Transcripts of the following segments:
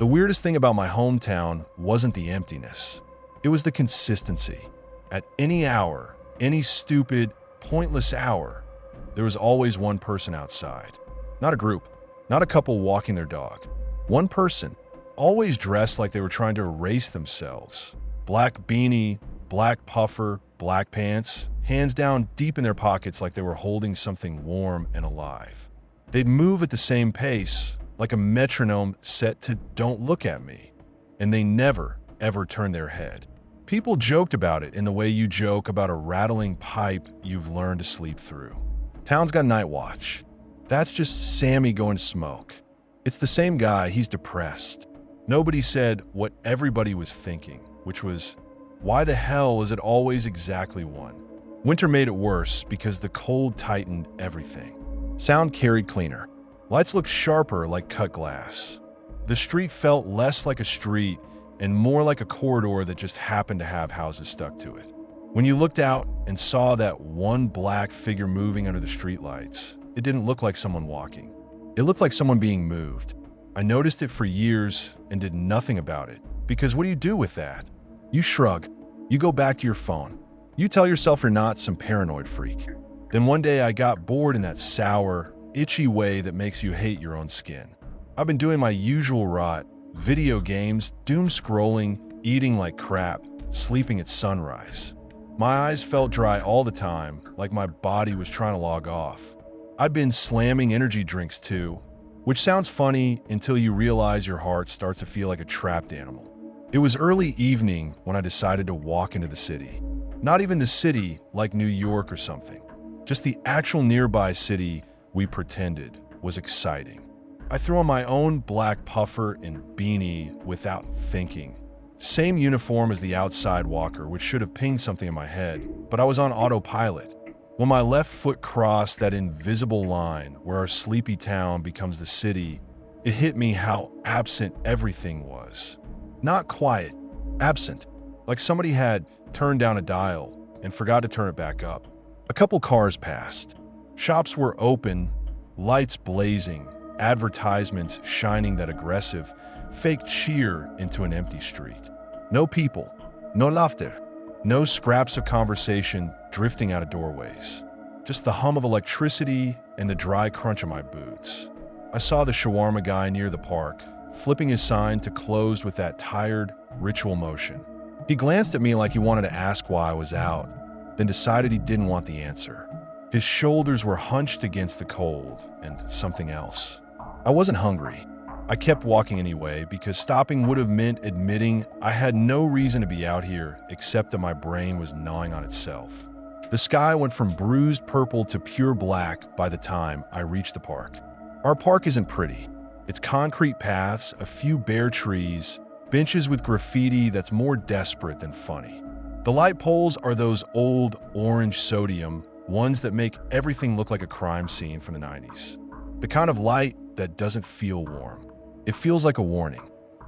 The weirdest thing about my hometown wasn't the emptiness. It was the consistency. At any hour, any stupid, pointless hour, there was always one person outside. Not a group, not a couple walking their dog. One person, always dressed like they were trying to erase themselves. Black beanie, black puffer, black pants, hands down deep in their pockets like they were holding something warm and alive. They'd move at the same pace, like a metronome set to "don't look at me," and they never, ever turned their head. People joked about it in the way you joke about a rattling pipe you've learned to sleep through. Town's got night watch. That's just Sammy going to smoke. It's the same guy, he's depressed. Nobody said what everybody was thinking, which was, why the hell is it always exactly 1? Winter made it worse because the cold tightened everything. Sound carried cleaner. Lights looked sharper like cut glass. The street felt less like a street and more like a corridor that just happened to have houses stuck to it. When you looked out and saw that one black figure moving under the streetlights, it didn't look like someone walking. It looked like someone being moved. I noticed it for years and did nothing about it, because what do you do with that? You shrug. You go back to your phone. You tell yourself you're not some paranoid freak. Then one day I got bored in that sour, itchy way that makes you hate your own skin. I've been doing my usual rot, video games, doom scrolling, eating like crap, sleeping at sunrise. My eyes felt dry all the time, like my body was trying to log off. I'd been slamming energy drinks too, which sounds funny until you realize your heart starts to feel like a trapped animal. It was early evening when I decided to walk into the city. Not even the city like New York or something. Just the actual nearby city we pretended was exciting. I threw on my own black puffer and beanie without thinking. Same uniform as the outside walker, which should have pinged something in my head, but I was on autopilot. When my left foot crossed that invisible line where our sleepy town becomes the city, it hit me how absent everything was. Not quiet, absent, like somebody had turned down a dial and forgot to turn it back up. A couple cars passed. Shops were open, lights blazing, advertisements shining that aggressive, fake cheer into an empty street. No people, no laughter, no scraps of conversation drifting out of doorways. Just the hum of electricity and the dry crunch of my boots. I saw the shawarma guy near the park, flipping his sign to closed with that tired, ritual motion. He glanced at me like he wanted to ask why I was out, then decided he didn't want the answer. His shoulders were hunched against the cold and something else. I wasn't hungry. I kept walking anyway because stopping would have meant admitting I had no reason to be out here except that my brain was gnawing on itself. The sky went from bruised purple to pure black by the time I reached the park. Our park isn't pretty. It's concrete paths, a few bare trees, benches with graffiti that's more desperate than funny. The light poles are those old orange sodium ones that make everything look like a crime scene from the 90s. The kind of light that doesn't feel warm. It feels like a warning.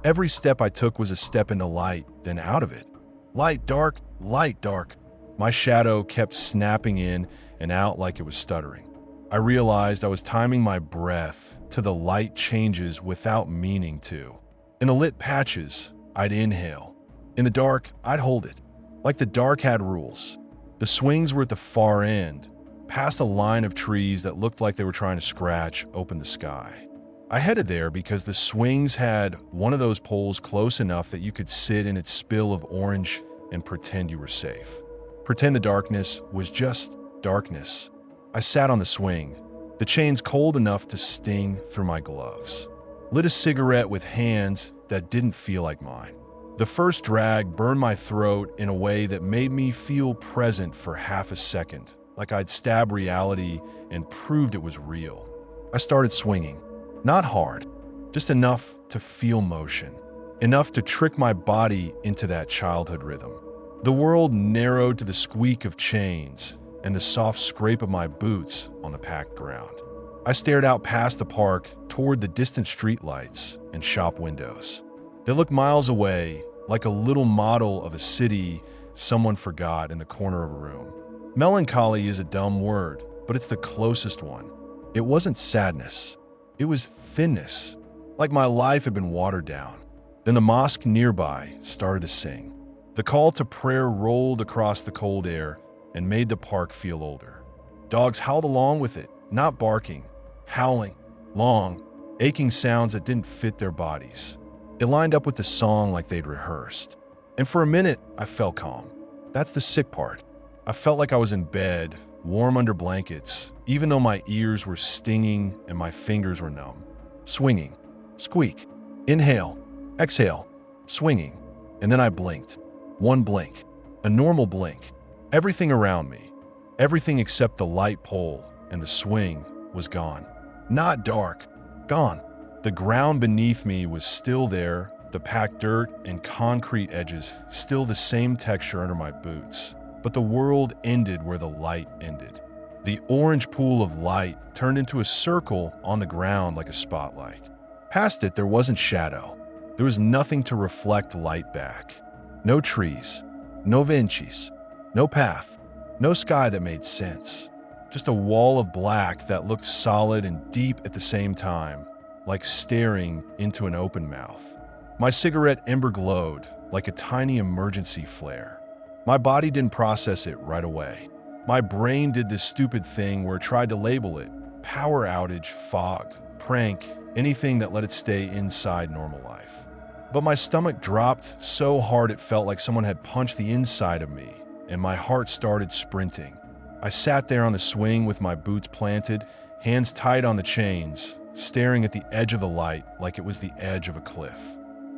Every step I took was a step into light, then out of it. Light, dark, light, dark. My shadow kept snapping in and out like it was stuttering. I realized I was timing my breath to the light changes without meaning to. In the lit patches, I'd inhale. In the dark, I'd hold it. Like the dark had rules. The swings were at the far end, past a line of trees that looked like they were trying to scratch open the sky. I headed there because the swings had one of those poles close enough that you could sit in its spill of orange and pretend you were safe. Pretend the darkness was just darkness. I sat on the swing, the chains cold enough to sting through my gloves. Lit a cigarette with hands that didn't feel like mine. The first drag burned my throat in a way that made me feel present for half a second, like I'd stabbed reality and proved it was real. I started swinging. Not hard, just enough to feel motion, enough to trick my body into that childhood rhythm. The world narrowed to the squeak of chains and the soft scrape of my boots on the packed ground. I stared out past the park toward the distant streetlights and shop windows. They looked miles away, like a little model of a city someone forgot in the corner of a room. Melancholy is a dumb word, but it's the closest one. It wasn't sadness. It was thinness, like my life had been watered down. Then the mosque nearby started to sing. The call to prayer rolled across the cold air and made the park feel older. Dogs howled along with it, not barking, howling, long, aching sounds that didn't fit their bodies. It lined up with the song like they'd rehearsed. And for a minute, I felt calm. That's the sick part. I felt like I was in bed, warm under blankets, even though my ears were stinging and my fingers were numb. Swinging. Squeak. Inhale. Exhale. Swinging. And then I blinked. One blink. A normal blink. Everything around me, everything except the light pole and the swing, was gone. Not dark. Gone. The ground beneath me was still there, the packed dirt and concrete edges still the same texture under my boots. But the world ended where the light ended. The orange pool of light turned into a circle on the ground like a spotlight. Past it, there wasn't shadow. There was nothing to reflect light back. No trees, no benches, no path, no sky that made sense. Just a wall of black that looked solid and deep at the same time, like staring into an open mouth. My cigarette ember glowed like a tiny emergency flare. My body didn't process it right away. My brain did this stupid thing where it tried to label it: power outage, fog, prank, anything that let it stay inside normal life. But my stomach dropped so hard it felt like someone had punched the inside of me, and my heart started sprinting. I sat there on the swing with my boots planted, hands tight on the chains, staring at the edge of the light like it was the edge of a cliff.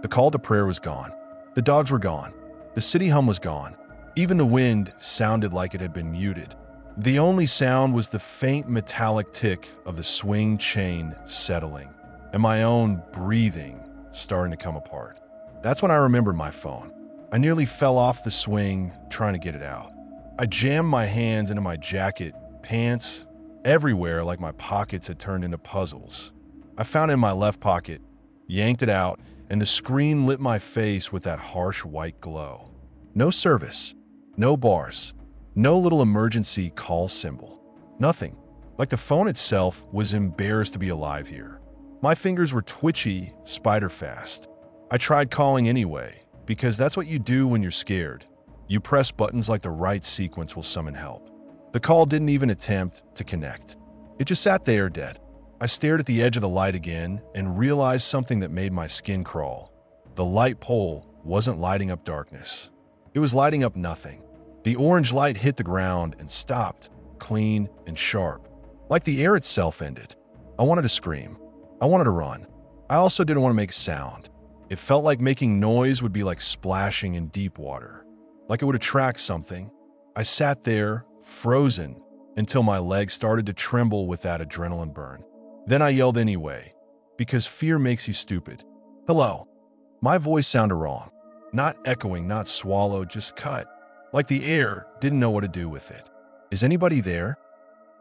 The call to prayer was gone. The dogs were gone. The city hum was gone. Even the wind sounded like it had been muted. The only sound was the faint metallic tick of the swing chain settling, and my own breathing starting to come apart. That's when I remembered my phone. I nearly fell off the swing trying to get it out. I jammed my hands into my jacket, pants, everywhere like my pockets had turned into puzzles. I found it in my left pocket, yanked it out, and the screen lit my face with that harsh white glow. No service, no bars, no little emergency call symbol. Nothing. Like the phone itself was embarrassed to be alive here. My fingers were twitchy, spider fast. I tried calling anyway, because that's what you do when you're scared. You press buttons like the right sequence will summon help. The call didn't even attempt to connect. It just sat there dead. I stared at the edge of the light again and realized something that made my skin crawl. The light pole wasn't lighting up darkness. It was lighting up nothing. The orange light hit the ground and stopped, clean and sharp, like the air itself ended. I wanted to scream. I wanted to run. I also didn't want to make sound. It felt like making noise would be like splashing in deep water, like it would attract something. I sat there, frozen, until my legs started to tremble with that adrenaline burn. Then I yelled anyway, because fear makes you stupid. Hello. My voice sounded wrong. Not echoing, not swallowed, just cut. Like the air didn't know what to do with it. Is anybody there?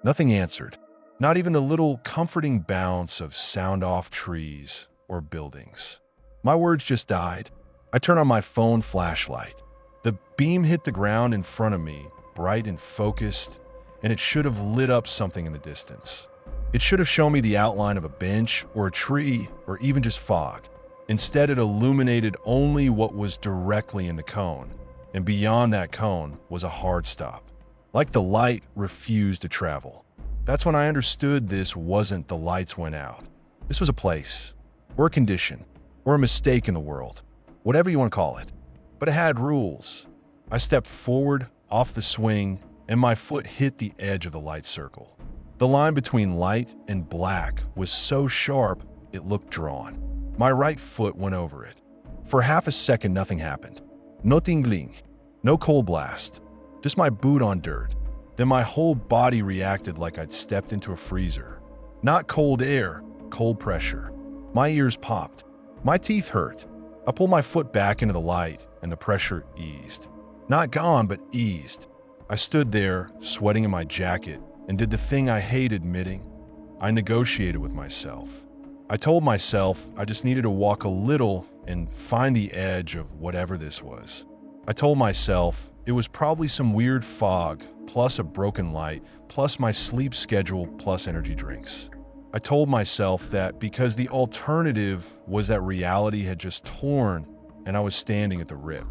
Nothing answered. Not even the little comforting bounce of sound-off trees or buildings. My words just died. I turned on my phone flashlight. The beam hit the ground in front of me, bright and focused, and it should have lit up something in the distance. It should have shown me the outline of a bench or a tree or even just fog. Instead, it illuminated only what was directly in the cone, and beyond that cone was a hard stop. Like the light refused to travel. That's when I understood this wasn't the lights went out. This was a place, or a condition, or a mistake in the world, whatever you want to call it. But it had rules. I stepped forward, off the swing, and my foot hit the edge of the light circle. The line between light and black was so sharp it looked drawn. My right foot went over it. For half a second, nothing happened. No tingling, no cold blast, just my boot on dirt. Then my whole body reacted like I'd stepped into a freezer. Not cold air, cold pressure. My ears popped. My teeth hurt. I pulled my foot back into the light, and the pressure eased. Not gone, but eased. I stood there, sweating in my jacket, and did the thing I hate admitting. I negotiated with myself. I told myself I just needed to walk a little and find the edge of whatever this was. I told myself it was probably some weird fog, plus a broken light, plus my sleep schedule, plus energy drinks. I told myself that because the alternative was that reality had just torn and I was standing at the rip.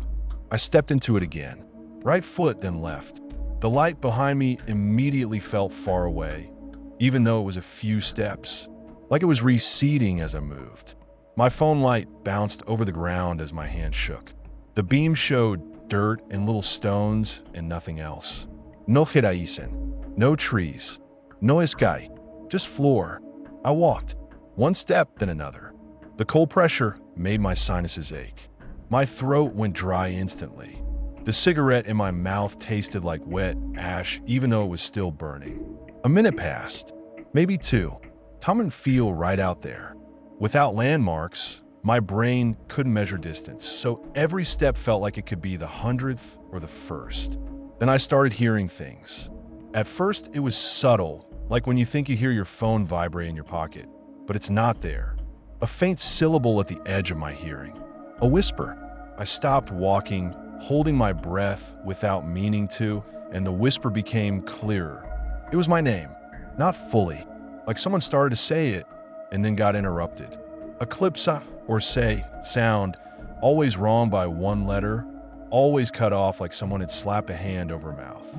I stepped into it again, right foot then left. The light behind me immediately felt far away, even though it was a few steps, like it was receding as I moved. My phone light bounced over the ground as my hand shook. The beam showed dirt and little stones and nothing else. No raíces, no trees, no sky, just floor. I walked, one step then another. The cold pressure made my sinuses ache. My throat went dry instantly. The cigarette in my mouth tasted like wet ash even though it was still burning. A minute passed, maybe two. Time and feel right out there. Without landmarks, my brain couldn't measure distance, so every step felt like it could be the 100th or the first. Then I started hearing things. At first, it was subtle, like when you think you hear your phone vibrate in your pocket, but it's not there. A faint syllable at the edge of my hearing. A whisper. I stopped walking, holding my breath without meaning to, and the whisper became clearer. It was my name. Not fully, like someone started to say it and then got interrupted. Eclipsa, or say, sound, always wrong by one letter, always cut off like someone had slapped a hand over mouth.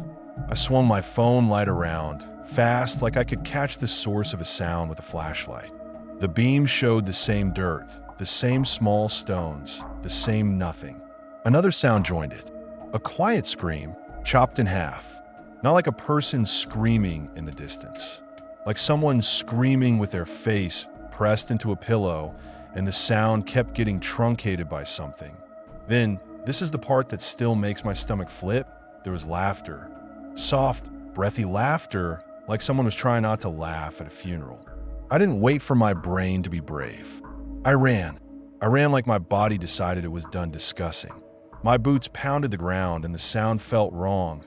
I swung my phone light around, fast like I could catch the source of a sound with a flashlight. The beam showed the same dirt, the same small stones, the same nothing. Another sound joined it. A quiet scream, chopped in half. Not like a person screaming in the distance. Like someone screaming with their face pressed into a pillow, and the sound kept getting truncated by something. Then, this is the part that still makes my stomach flip, there was laughter. Soft, breathy laughter, like someone was trying not to laugh at a funeral. I didn't wait for my brain to be brave. I ran. I ran like my body decided it was done discussing. My boots pounded the ground and the sound felt wrong.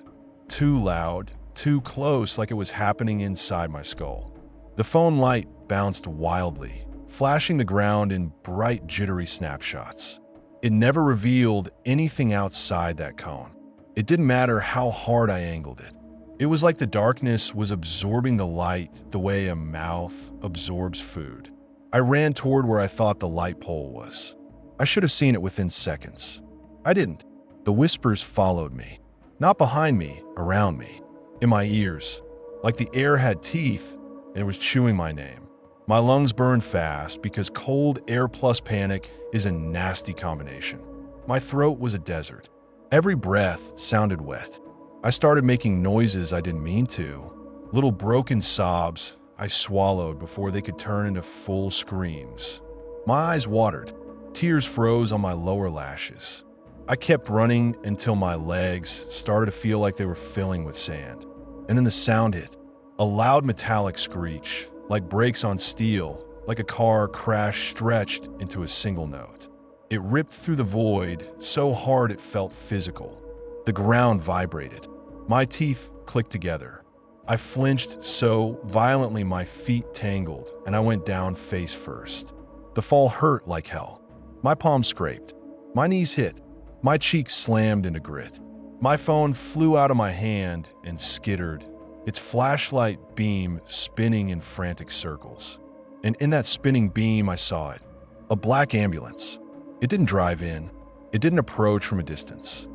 Too loud, too close, like it was happening inside my skull. The phone light bounced wildly, flashing the ground in bright, jittery snapshots. It never revealed anything outside that cone. It didn't matter how hard I angled it. It was like the darkness was absorbing the light the way a mouth absorbs food. I ran toward where I thought the light pole was. I should have seen it within seconds. I didn't. The whispers followed me. Not behind me, around me. In my ears. Like the air had teeth and it was chewing my name. My lungs burned fast because cold air plus panic is a nasty combination. My throat was a desert. Every breath sounded wet. I started making noises I didn't mean to. Little broken sobs I swallowed before they could turn into full screams. My eyes watered. Tears froze on my lower lashes. I kept running until my legs started to feel like they were filling with sand. And then the sound hit. A loud metallic screech, like brakes on steel, like a car crash stretched into a single note. It ripped through the void so hard it felt physical. The ground vibrated. My teeth clicked together. I flinched so violently my feet tangled and I went down face first. The fall hurt like hell. My palms scraped. My knees hit. My cheeks slammed into grit. My phone flew out of my hand and skittered, its flashlight beam spinning in frantic circles. And in that spinning beam I saw it. A black ambulance. It didn't drive in. It didn't approach from a distance.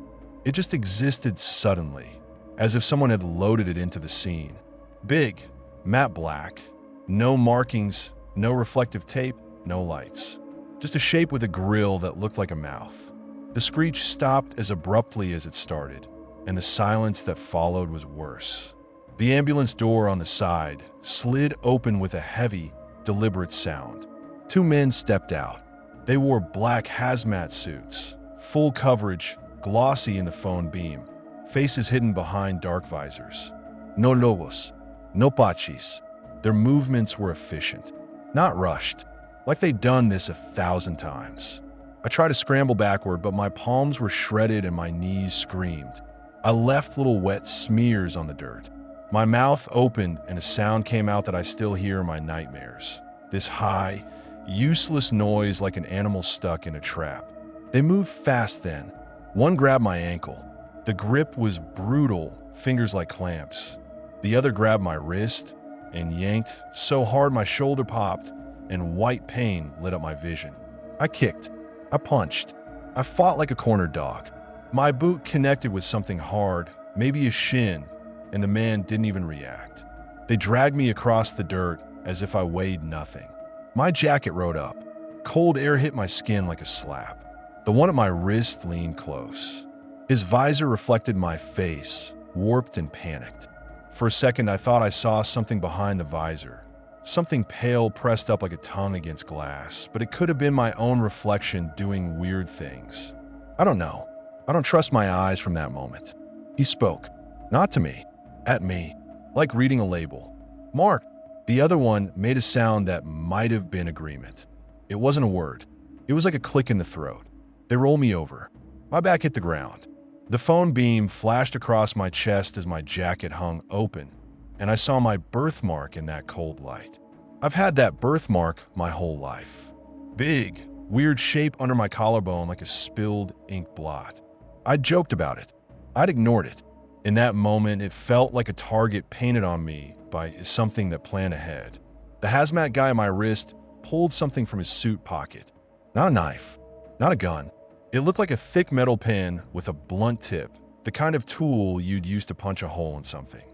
It just existed suddenly, as if someone had loaded it into the scene. Big, matte black, no markings, no reflective tape, no lights. Just a shape with a grill that looked like a mouth. The screech stopped as abruptly as it started, and the silence that followed was worse. The ambulance door on the side slid open with a heavy, deliberate sound. Two men stepped out. They wore black hazmat suits, full coverage, glossy in the phone beam, faces hidden behind dark visors. No logos, no pachis. Their movements were efficient, not rushed, like they'd done this 1,000 times. I tried to scramble backward, but my palms were shredded and my knees screamed. I left little wet smears on the dirt. My mouth opened and a sound came out that I still hear in my nightmares. This high, useless noise like an animal stuck in a trap. They moved fast then. One grabbed my ankle. The grip was brutal, fingers like clamps. The other grabbed my wrist, and yanked so hard my shoulder popped and white pain lit up my vision. I kicked. I punched. I fought like a cornered dog. My boot connected with something hard, maybe a shin, and the man didn't even react. They dragged me across the dirt as if I weighed nothing. My jacket rode up. Cold air hit my skin like a slap. The one at my wrist leaned close. His visor reflected my face, warped and panicked. For a second, I thought I saw something behind the visor. Something pale pressed up like a tongue against glass, but it could have been my own reflection doing weird things. I don't know. I don't trust my eyes from that moment. He spoke. Not to me. At me. Like reading a label. Mark. The other one made a sound that might have been agreement. It wasn't a word. It was like a click in the throat. They rolled me over. My back hit the ground. The phone beam flashed across my chest as my jacket hung open, and I saw my birthmark in that cold light. I've had that birthmark my whole life. Big, weird shape under my collarbone like a spilled ink blot. I'd joked about it. I'd ignored it. In that moment, it felt like a target painted on me by something that planned ahead. The hazmat guy at my wrist pulled something from his suit pocket. Not a knife, not a gun. It looked like a thick metal pen with a blunt tip, the kind of tool you'd use to punch a hole in something.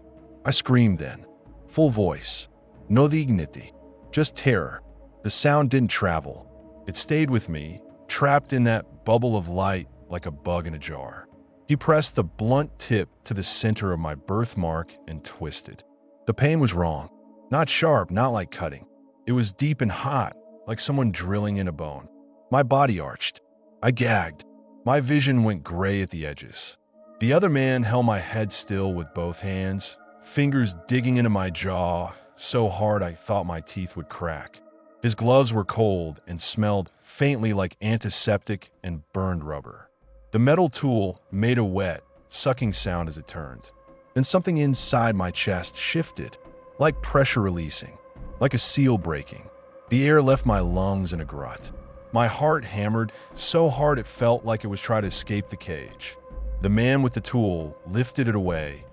I screamed then, full voice. No dignity, just terror. The sound didn't travel. It stayed with me, trapped in that bubble of light like a bug in a jar. He pressed the blunt tip to the center of my birthmark and twisted. The pain was wrong. Not sharp, not like cutting. It was deep and hot, like someone drilling in a bone. My body arched. I gagged. My vision went gray at the edges. The other man held my head still with both hands, fingers digging into my jaw so hard I thought my teeth would crack. His gloves were cold and smelled faintly like antiseptic and burned rubber. The metal tool made a wet, sucking sound as it turned. Then something inside my chest shifted, like pressure releasing, like a seal breaking. The air left my lungs in a grunt. My heart hammered so hard it felt like it was trying to escape the cage. The man with the tool lifted it away,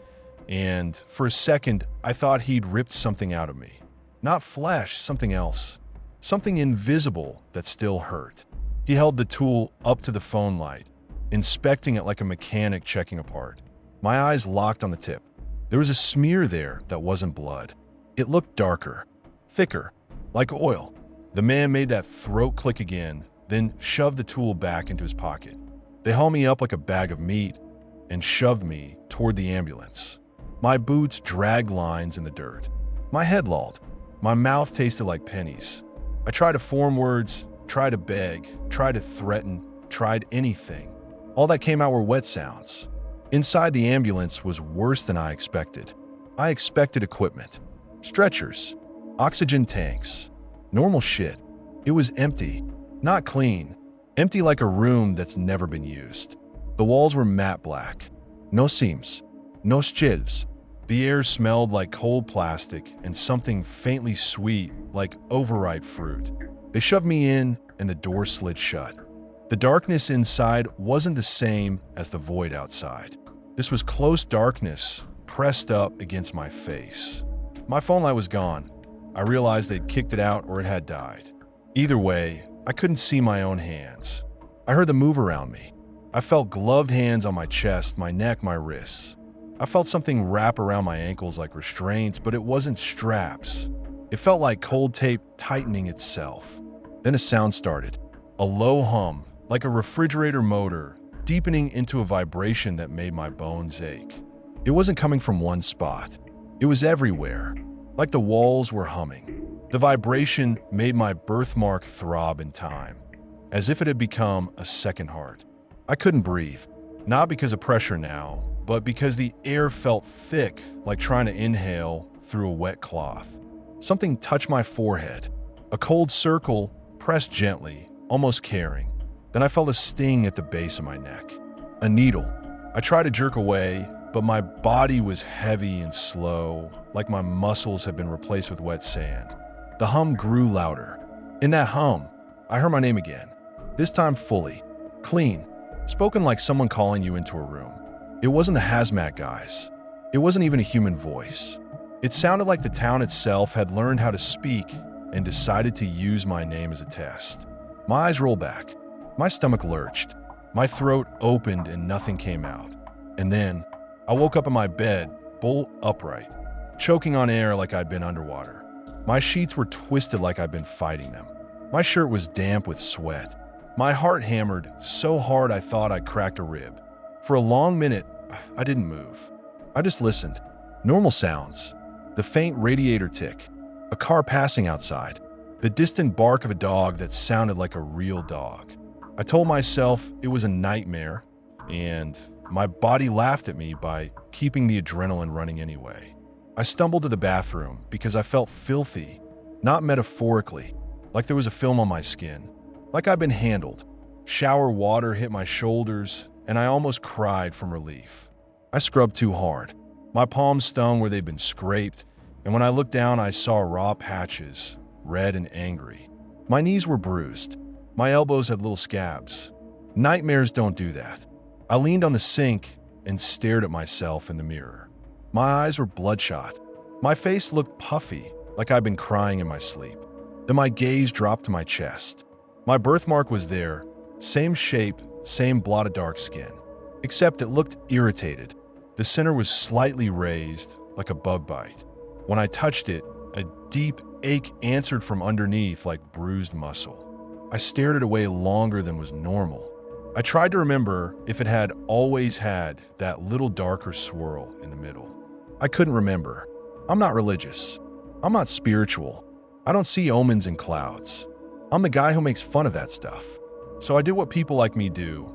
and for a second, I thought he'd ripped something out of me. Not flesh, something else. Something invisible that still hurt. He held the tool up to the phone light, inspecting it like a mechanic checking a part. My eyes locked on the tip. There was a smear there that wasn't blood. It looked darker, thicker, like oil. The man made that throat click again, then shoved the tool back into his pocket. They hauled me up like a bag of meat and shoved me toward the ambulance. My boots dragged lines in the dirt. My head lolled. My mouth tasted like pennies. I tried to form words, tried to beg, tried to threaten, tried anything. All that came out were wet sounds. Inside the ambulance was worse than I expected. I expected equipment. Stretchers. Oxygen tanks. Normal shit. It was empty. Not clean. Empty like a room that's never been used. The walls were matte black. No seams. No skivs. The air smelled like cold plastic and something faintly sweet like overripe fruit. They shoved me in and the door slid shut. The darkness inside wasn't the same as the void outside. This was close darkness pressed up against my face. My phone light was gone. I realized they'd kicked it out or it had died. Either way, I couldn't see my own hands. I heard them move around me. I felt gloved hands on my chest, my neck, my wrists. I felt something wrap around my ankles like restraints, but it wasn't straps. It felt like cold tape tightening itself. Then a sound started. A low hum, like a refrigerator motor, deepening into a vibration that made my bones ache. It wasn't coming from one spot. It was everywhere, like the walls were humming. The vibration made my birthmark throb in time, as if it had become a second heart. I couldn't breathe, not because of pressure now, but because the air felt thick, like trying to inhale through a wet cloth. Something touched my forehead. A cold circle pressed gently, almost caring. Then I felt a sting at the base of my neck. A needle. I tried to jerk away, but my body was heavy and slow, like my muscles had been replaced with wet sand. The hum grew louder. In that hum, I heard my name again. This time fully, clean, spoken like someone calling you into a room. It wasn't the hazmat guys. It wasn't even a human voice. It sounded like the town itself had learned how to speak and decided to use my name as a test. My eyes rolled back. My stomach lurched. My throat opened and nothing came out. And then I woke up in my bed, bolt upright, choking on air like I'd been underwater. My sheets were twisted like I'd been fighting them. My shirt was damp with sweat. My heart hammered so hard I thought I'd cracked a rib. For a long minute, I didn't move. I just listened. Normal sounds. The faint radiator tick. A car passing outside. The distant bark of a dog that sounded like a real dog. I told myself it was a nightmare, and my body laughed at me by keeping the adrenaline running anyway. I stumbled to the bathroom because I felt filthy, not metaphorically, like there was a film on my skin, like I'd been handled. Shower water hit my shoulders, and I almost cried from relief. I scrubbed too hard. My palms stung where they'd been scraped, and when I looked down, I saw raw patches, red and angry. My knees were bruised. My elbows had little scabs. Nightmares don't do that. I leaned on the sink and stared at myself in the mirror. My eyes were bloodshot. My face looked puffy, like I'd been crying in my sleep. Then my gaze dropped to my chest. My birthmark was there, same shape, same blot of dark skin, except it looked irritated. The center was slightly raised, like a bug bite. When I touched it, a deep ache answered from underneath like bruised muscle. I stared it away longer than was normal. I tried to remember if it had always had that little darker swirl in the middle. I couldn't remember. I'm not religious. I'm not spiritual. I don't see omens in clouds. I'm the guy who makes fun of that stuff. So I did what people like me do.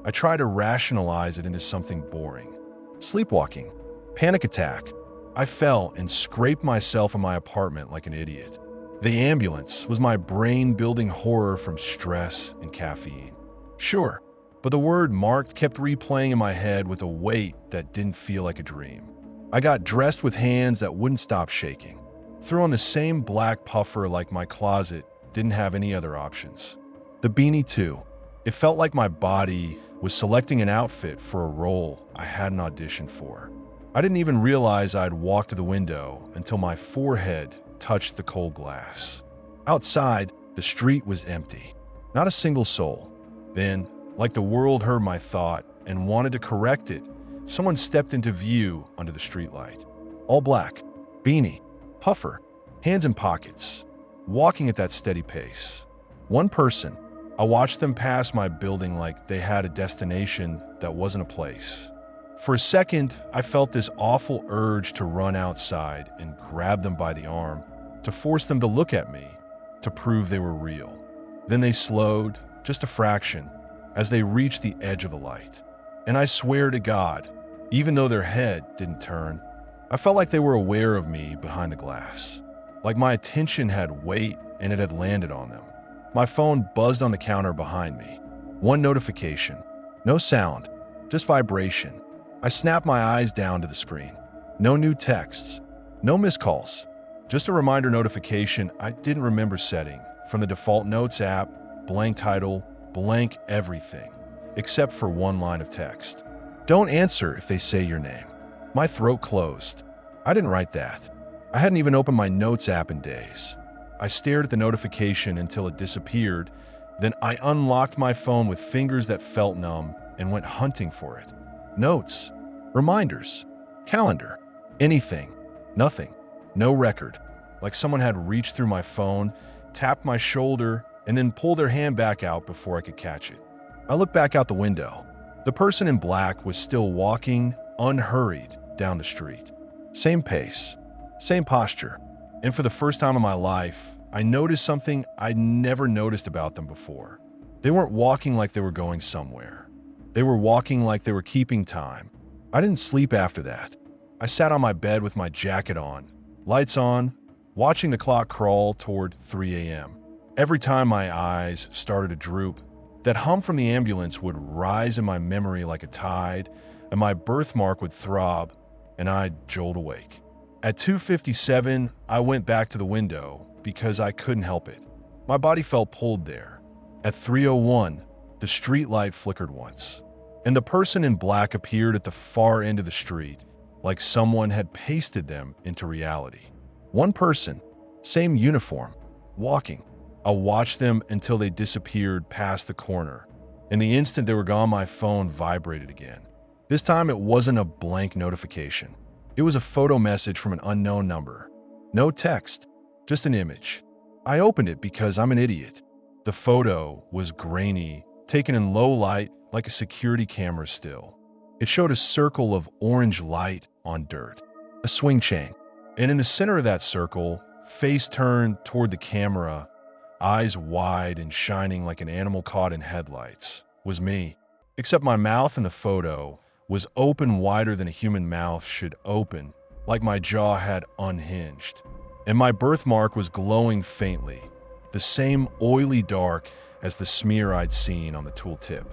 I try to rationalize it into something boring. Sleepwalking. Panic attack. I fell and scraped myself in my apartment like an idiot. The ambulance was my brain-building horror from stress and caffeine. Sure, but the word marked kept replaying in my head with a weight that didn't feel like a dream. I got dressed with hands that wouldn't stop shaking. Threw on the same black puffer like my closet didn't have any other options. The beanie too. It felt like my body was selecting an outfit for a role I hadn't auditioned for. I didn't even realize I'd walked to the window until my forehead touched the cold glass. Outside, the street was empty. Not a single soul. Then, like the world heard my thought and wanted to correct it, someone stepped into view under the streetlight. All black, beanie, puffer, hands in pockets, walking at that steady pace. One person. I watched them pass my building like they had a destination that wasn't a place. For a second, I felt this awful urge to run outside and grab them by the arm, to force them to look at me, to prove they were real. Then they slowed, just a fraction, as they reached the edge of the light. And I swear to God, even though their head didn't turn, I felt like they were aware of me behind the glass. Like my attention had weight and it had landed on them. My phone buzzed on the counter behind me. One notification. No sound, just vibration. I snapped my eyes down to the screen. No new texts, no missed calls. Just a reminder notification I didn't remember setting from the default notes app, blank title, blank everything, except for one line of text. Don't answer if they say your name. My throat closed. I didn't write that. I hadn't even opened my notes app in days. I stared at the notification until it disappeared, then I unlocked my phone with fingers that felt numb and went hunting for it. Notes, reminders, calendar, anything, nothing, no record. Like someone had reached through my phone, tapped my shoulder, and then pulled their hand back out before I could catch it. I looked back out the window. The person in black was still walking, unhurried, down the street. Same pace, same posture. And for the first time in my life, I noticed something I'd never noticed about them before. They weren't walking like they were going somewhere. They were walking like they were keeping time. I didn't sleep after that. I sat on my bed with my jacket on, lights on, watching the clock crawl toward 3 a.m. Every time my eyes started to droop, that hum from the ambulance would rise in my memory like a tide, and my birthmark would throb, and I'd jolt awake. At 2:57, I went back to the window because I couldn't help it. My body felt pulled there. At 3:01, the street light flickered once, and the person in black appeared at the far end of the street, like someone had pasted them into reality. One person, same uniform, walking. I watched them until they disappeared past the corner. In the instant they were gone, my phone vibrated again. This time it wasn't a blank notification. It was a photo message from an unknown number. No text, just an image. I opened it because I'm an idiot. The photo was grainy, taken in low light like a security camera still. It showed a circle of orange light on dirt, a swing chain. And in the center of that circle, face turned toward the camera, eyes wide and shining like an animal caught in headlights, was me. Except my mouth in the photo was open wider than a human mouth should open, like my jaw had unhinged. And my birthmark was glowing faintly, the same oily dark as the smear I'd seen on the tooltip.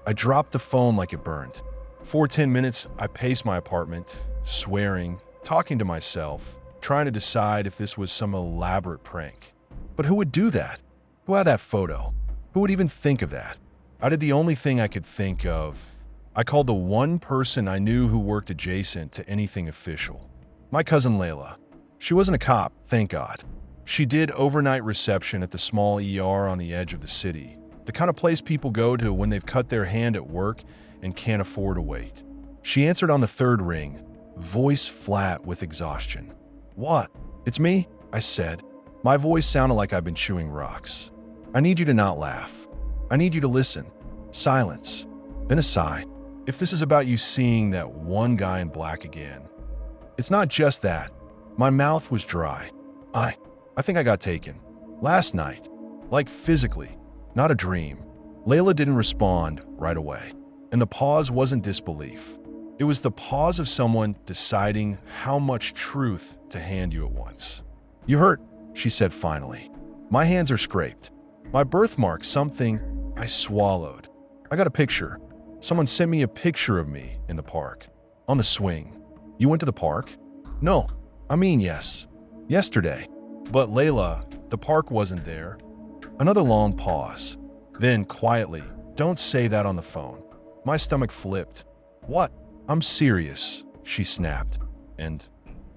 I dropped the phone like it burned. For 10 minutes, I paced my apartment, swearing, talking to myself, trying to decide if this was some elaborate prank. But who would do that? Who had that photo? Who would even think of that? I did the only thing I could think of. I called the one person I knew who worked adjacent to anything official. My cousin Layla. She wasn't a cop, thank God. She did overnight reception at the small ER on the edge of the city, the kind of place people go to when they've cut their hand at work and can't afford to wait. She answered on the third ring, voice flat with exhaustion. "What? It's me?" I said. My voice sounded like I'd been chewing rocks. "I need you to not laugh. I need you to listen." Silence. Then a sigh. "If this is about you seeing that one guy in black again, it's not just that." My mouth was dry. I think I got taken. Last night. Like physically. Not a dream. Layla didn't respond right away. And the pause wasn't disbelief. It was the pause of someone deciding how much truth to hand you at once. "You hurt," she said finally. "My hands are scraped. My birthmark, something." I swallowed. "I got a picture. Someone sent me a picture of me in the park. On the swing." "You went to the park?" "No. I mean, yes. Yesterday." "But Layla, the park wasn't there." Another long pause. Then, quietly, "Don't say that on the phone." My stomach flipped. "What?" "I'm serious," she snapped. And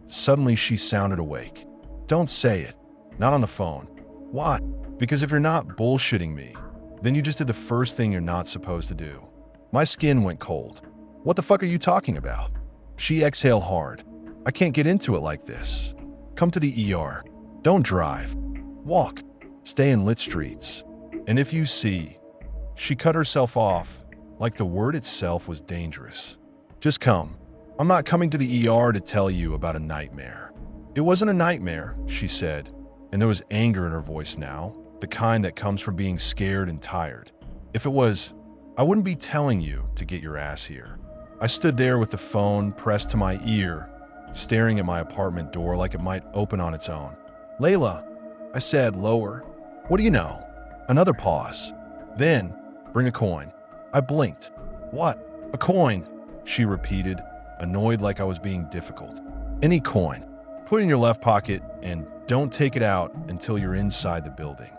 suddenly she sounded awake. "Don't say it. Not on the phone." "Why?" "Because if you're not bullshitting me, then you just did the first thing you're not supposed to do." My skin went cold. "What the fuck are you talking about?" She exhaled hard. "I can't get into it like this. Come to the ER. Don't drive. Walk. Stay in lit streets. And if you see..." She cut herself off, like the word itself was dangerous. "Just come. I'm not coming to the ER to tell you about a nightmare." "It wasn't a nightmare," she said, and there was anger in her voice now, the kind that comes from being scared and tired. "If it was, I wouldn't be telling you to get your ass here." I stood there with the phone pressed to my ear, staring at my apartment door like it might open on its own. "Layla," I said lower. "What do you know?" Another pause. Then, "Bring a coin." I blinked. "What? A coin?" she repeated, annoyed like I was being difficult. "Any coin. Put it in your left pocket and don't take it out until you're inside the building."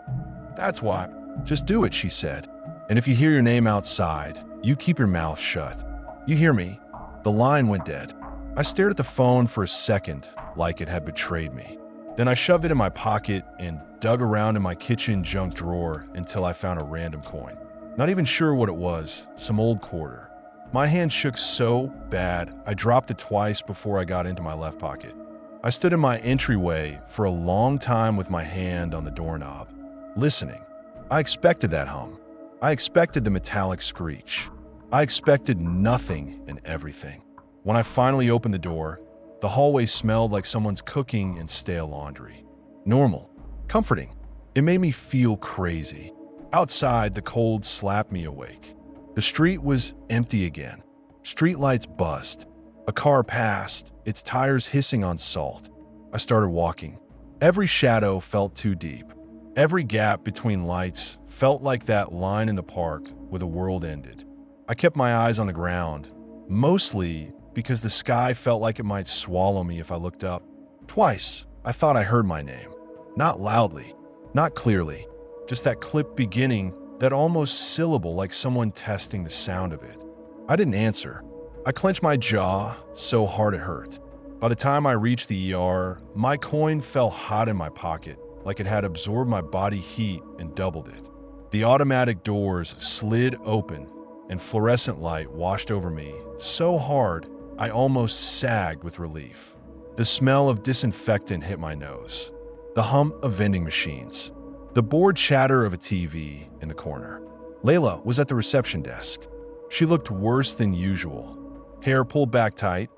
"That's why." "Just do it," she said. "And if you hear your name outside, you keep your mouth shut. You hear me?" The line went dead. I stared at the phone for a second, like it had betrayed me. Then I shoved it in my pocket and dug around in my kitchen junk drawer until I found a random coin. Not even sure what it was, some old quarter. My hand shook so bad, I dropped it twice before I got into my left pocket. I stood in my entryway for a long time with my hand on the doorknob, listening. I expected that hum. I expected the metallic screech. I expected nothing and everything. When I finally opened the door, the hallway smelled like someone's cooking and stale laundry. Normal. Comforting. It made me feel crazy. Outside, the cold slapped me awake. The street was empty again. Streetlights buzzed. A car passed, its tires hissing on salt. I started walking. Every shadow felt too deep. Every gap between lights felt like that line in the park where the world ended. I kept my eyes on the ground, mostly because the sky felt like it might swallow me if I looked up. Twice, I thought I heard my name. Not loudly, not clearly, just that clip beginning, that almost syllable like someone testing the sound of it. I didn't answer. I clenched my jaw so hard it hurt. By the time I reached the ER, my coin fell hot in my pocket, like it had absorbed my body heat and doubled it. The automatic doors slid open, and fluorescent light washed over me so hard I almost sagged with relief. The smell of disinfectant hit my nose, the hum of vending machines, the bored chatter of a TV in the corner. Layla was at the reception desk. She looked worse than usual. Hair pulled back tight,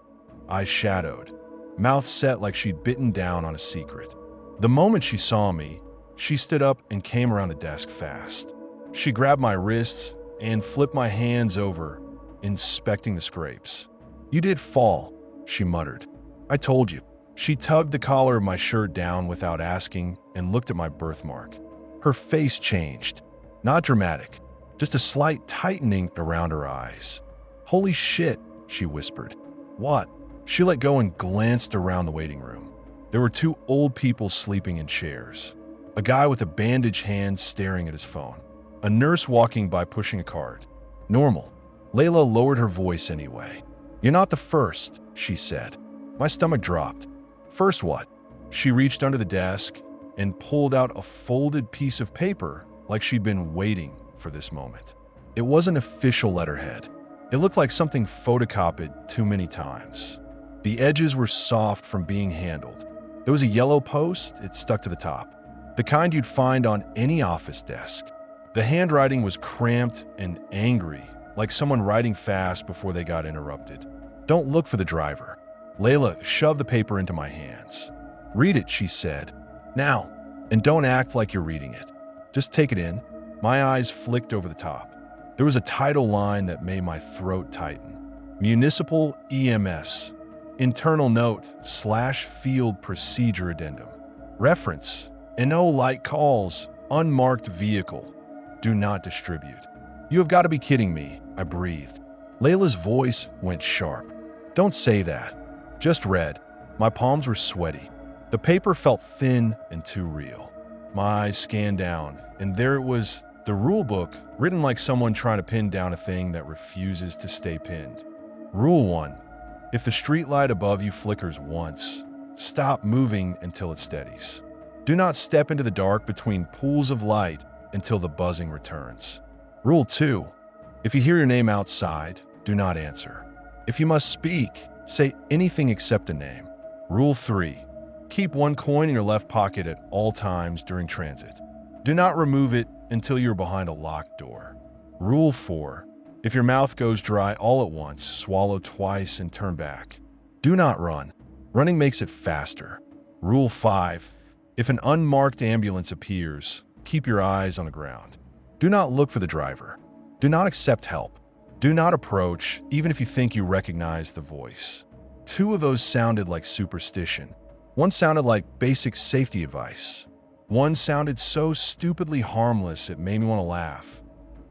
eyes shadowed, mouth set like she'd bitten down on a secret. The moment she saw me, she stood up and came around the desk fast. She grabbed my wrists and flipped my hands over, inspecting the scrapes. "You did fall," she muttered. "I told you." She tugged the collar of my shirt down without asking and looked at my birthmark. Her face changed. Not dramatic, just a slight tightening around her eyes. "Holy shit," she whispered. "What?" She let go and glanced around the waiting room. There were two old people sleeping in chairs. A guy with a bandaged hand staring at his phone. A nurse walking by pushing a cart. Normal. Layla lowered her voice anyway. "You're not the first," she said. My stomach dropped. "First what?" She reached under the desk and pulled out a folded piece of paper like she'd been waiting for this moment. It wasn't official letterhead. It looked like something photocopied too many times. The edges were soft from being handled. There was a yellow post, it stuck to the top. The kind you'd find on any office desk. The handwriting was cramped and angry, like someone writing fast before they got interrupted. "Don't look for the driver." Layla shoved the paper into my hands. "Read it," she said. "Now, and don't act like you're reading it. Just take it in." My eyes flicked over the top. There was a title line that made my throat tighten. Municipal EMS. Internal note / field procedure addendum. Reference. NO light calls. Unmarked vehicle. Do not distribute. "You have got to be kidding me," I breathed. Layla's voice went sharp. "Don't say that." Just read. My palms were sweaty. The paper felt thin and too real. My eyes scanned down, and there it was, the rule book, written like someone trying to pin down a thing that refuses to stay pinned. Rule 1. If the street light above you flickers once, stop moving until it steadies. Do not step into the dark between pools of light until the buzzing returns. Rule 2. If you hear your name outside, do not answer. If you must speak, say anything except a name. Rule 3. Keep one coin in your left pocket at all times during transit. Do not remove it until you're behind a locked door. Rule 4. If your mouth goes dry all at once, swallow twice and turn back. Do not run. Running makes it faster. Rule 5. If an unmarked ambulance appears, keep your eyes on the ground. Do not look for the driver. Do not accept help. Do not approach, even if you think you recognize the voice. 2 of those sounded like superstition. One sounded like basic safety advice. One sounded so stupidly harmless it made me want to laugh.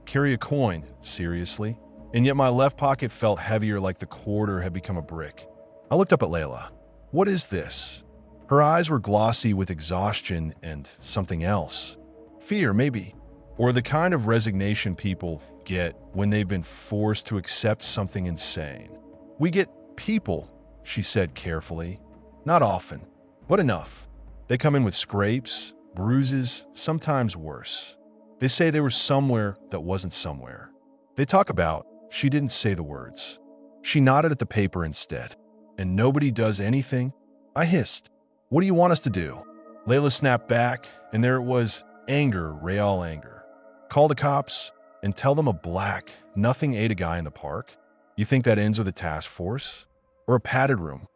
Carry a coin, seriously? And yet my left pocket felt heavier, like the quarter had become a brick. I looked up at Layla. "What is this?" Her eyes were glossy with exhaustion and something else. Fear, maybe. Or the kind of resignation people get when they've been forced to accept something insane. "We get people," she said carefully. "Not often, but enough. They come in with scrapes, bruises, sometimes worse. They say they were somewhere that wasn't somewhere. They talk about," she didn't say the words. She nodded at the paper instead. "And nobody does anything?" I hissed. "What do you want us to do?" Layla snapped back, and there it was, anger, real anger. "Call the cops and tell them a black, nothing ate a guy in the park? You think that ends with a task force? Or a padded room?"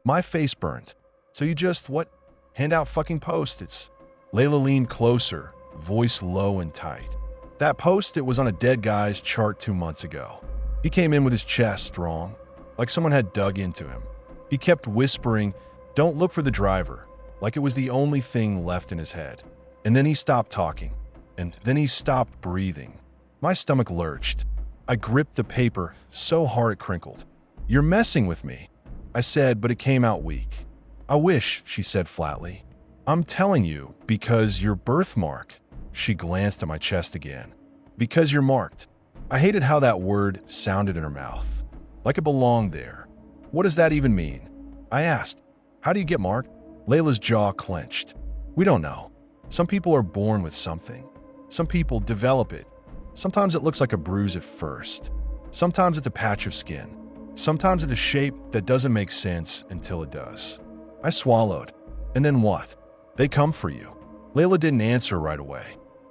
My face burned. "So you just, what? Hand out fucking Post-its?" Layla leaned closer, voice low and tight. "That Post-it was on a dead guy's chart 2 months ago. He came in with his chest strong, like someone had dug into him. He kept whispering, 'Don't look for the driver,' like it was the only thing left in his head. And then he stopped talking. And then he stopped breathing." My stomach lurched. I gripped the paper so hard it crinkled. "You're messing with me," I said, but it came out weak. "I wish," she said flatly. "I'm telling you, because your birthmark." She glanced at my chest again. "Because you're marked." I hated how that word sounded in her mouth. like it belonged there. What does that even mean? I asked. How do you get marked? Layla's jaw clenched. We don't know. Some people are born with something. Some people develop it. Sometimes it looks like a bruise at first. Sometimes it's a patch of skin. Sometimes it's a shape that doesn't make sense until it does. I swallowed. And then what? They come for you. Layla didn't answer right away.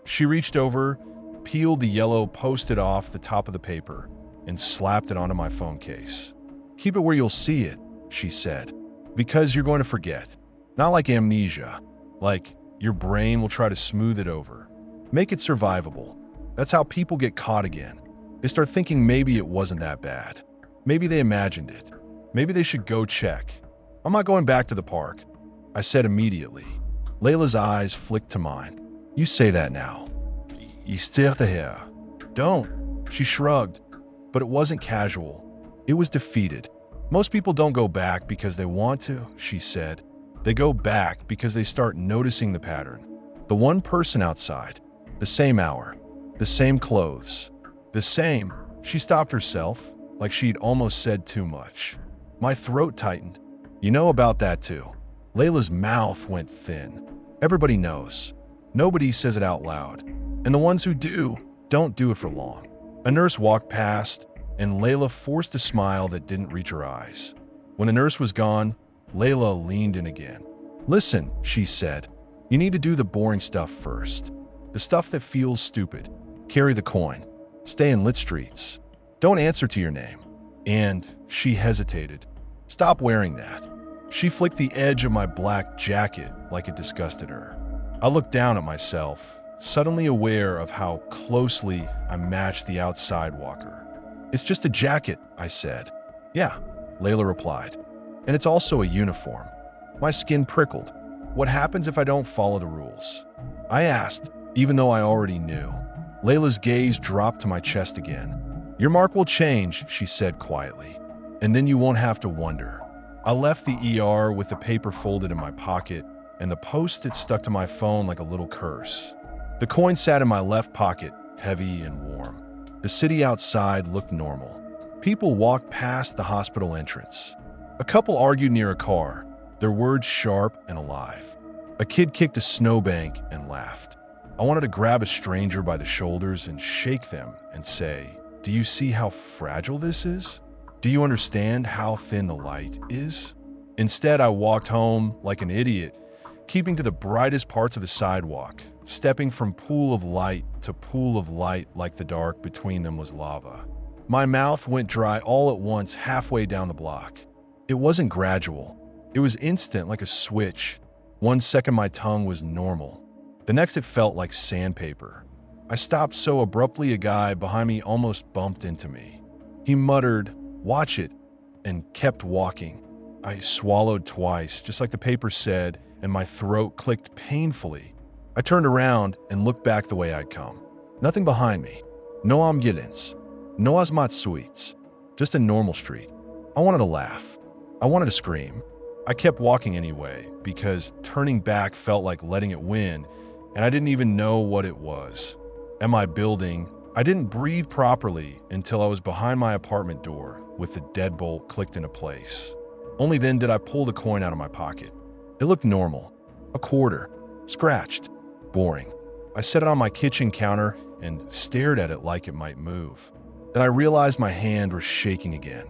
She reached over, peeled the yellow Post-it off the top of the paper, and slapped it onto my phone case. Keep it where you'll see it, she said, because you're going to forget. Not like amnesia, like your brain will try to smooth it over. Make it survivable. That's how people get caught again. They start thinking maybe it wasn't that bad. Maybe they imagined it. Maybe they should go check. I'm not going back to the park, I said immediately. Layla's eyes flicked to mine. You say that now. Don't. She shrugged. But it wasn't casual. It was defeated. Most people don't go back because they want to, she said. They go back because they start noticing the pattern. The one person outside. The same hour. The same clothes. The same. She stopped herself, like she'd almost said too much. My throat tightened. You know about that too. Layla's mouth went thin. Everybody knows. Nobody says it out loud. And the ones who do, don't do it for long. A nurse walked past, and Layla forced a smile that didn't reach her eyes. When the nurse was gone, Layla leaned in again. Listen, she said. You need to do the boring stuff first. The stuff that feels stupid. Carry the coin. Stay in lit streets. Don't answer to your name. And she hesitated. Stop wearing that. She flicked the edge of my black jacket like it disgusted her. I looked down at myself, suddenly aware of how closely I matched the outside walker. It's just a jacket, I said. Yeah, Layla replied. And it's also a uniform. My skin prickled. What happens if I don't follow the rules? I asked, even though I already knew. Layla's gaze dropped to my chest again. Your mark will change, she said quietly. And then you won't have to wonder. I left the ER with the paper folded in my pocket and the Post-it stuck to my phone like a little curse. The coin sat in my left pocket, heavy and warm. The city outside looked normal. People walked past the hospital entrance. A couple argued near a car, their words sharp and alive. A kid kicked a snowbank and laughed. I wanted to grab a stranger by the shoulders and shake them and say, do you see how fragile this is? Do you understand how thin the light is? Instead, I walked home like an idiot, keeping to the brightest parts of the sidewalk, stepping from pool of light to pool of light like the dark between them was lava. My mouth went dry all at once halfway down the block. It wasn't gradual. It was instant like a switch. 1 second my tongue was normal. The next it felt like sandpaper. I stopped so abruptly a guy behind me almost bumped into me. He muttered, "Watch it," and kept walking. I swallowed twice, just like the paper said, and my throat clicked painfully. I turned around and looked back the way I'd come. Nothing behind me. No ambulance. No asmatsuits. Just a normal street. I wanted to laugh. I wanted to scream. I kept walking anyway, because turning back felt like letting it win, and I didn't even know what it was. At my building, I didn't breathe properly until I was behind my apartment door with the deadbolt clicked into place. Only then did I pull the coin out of my pocket. It looked normal. A quarter. Scratched. Boring. I set it on my kitchen counter and stared at it like it might move. Then I realized my hand was shaking again.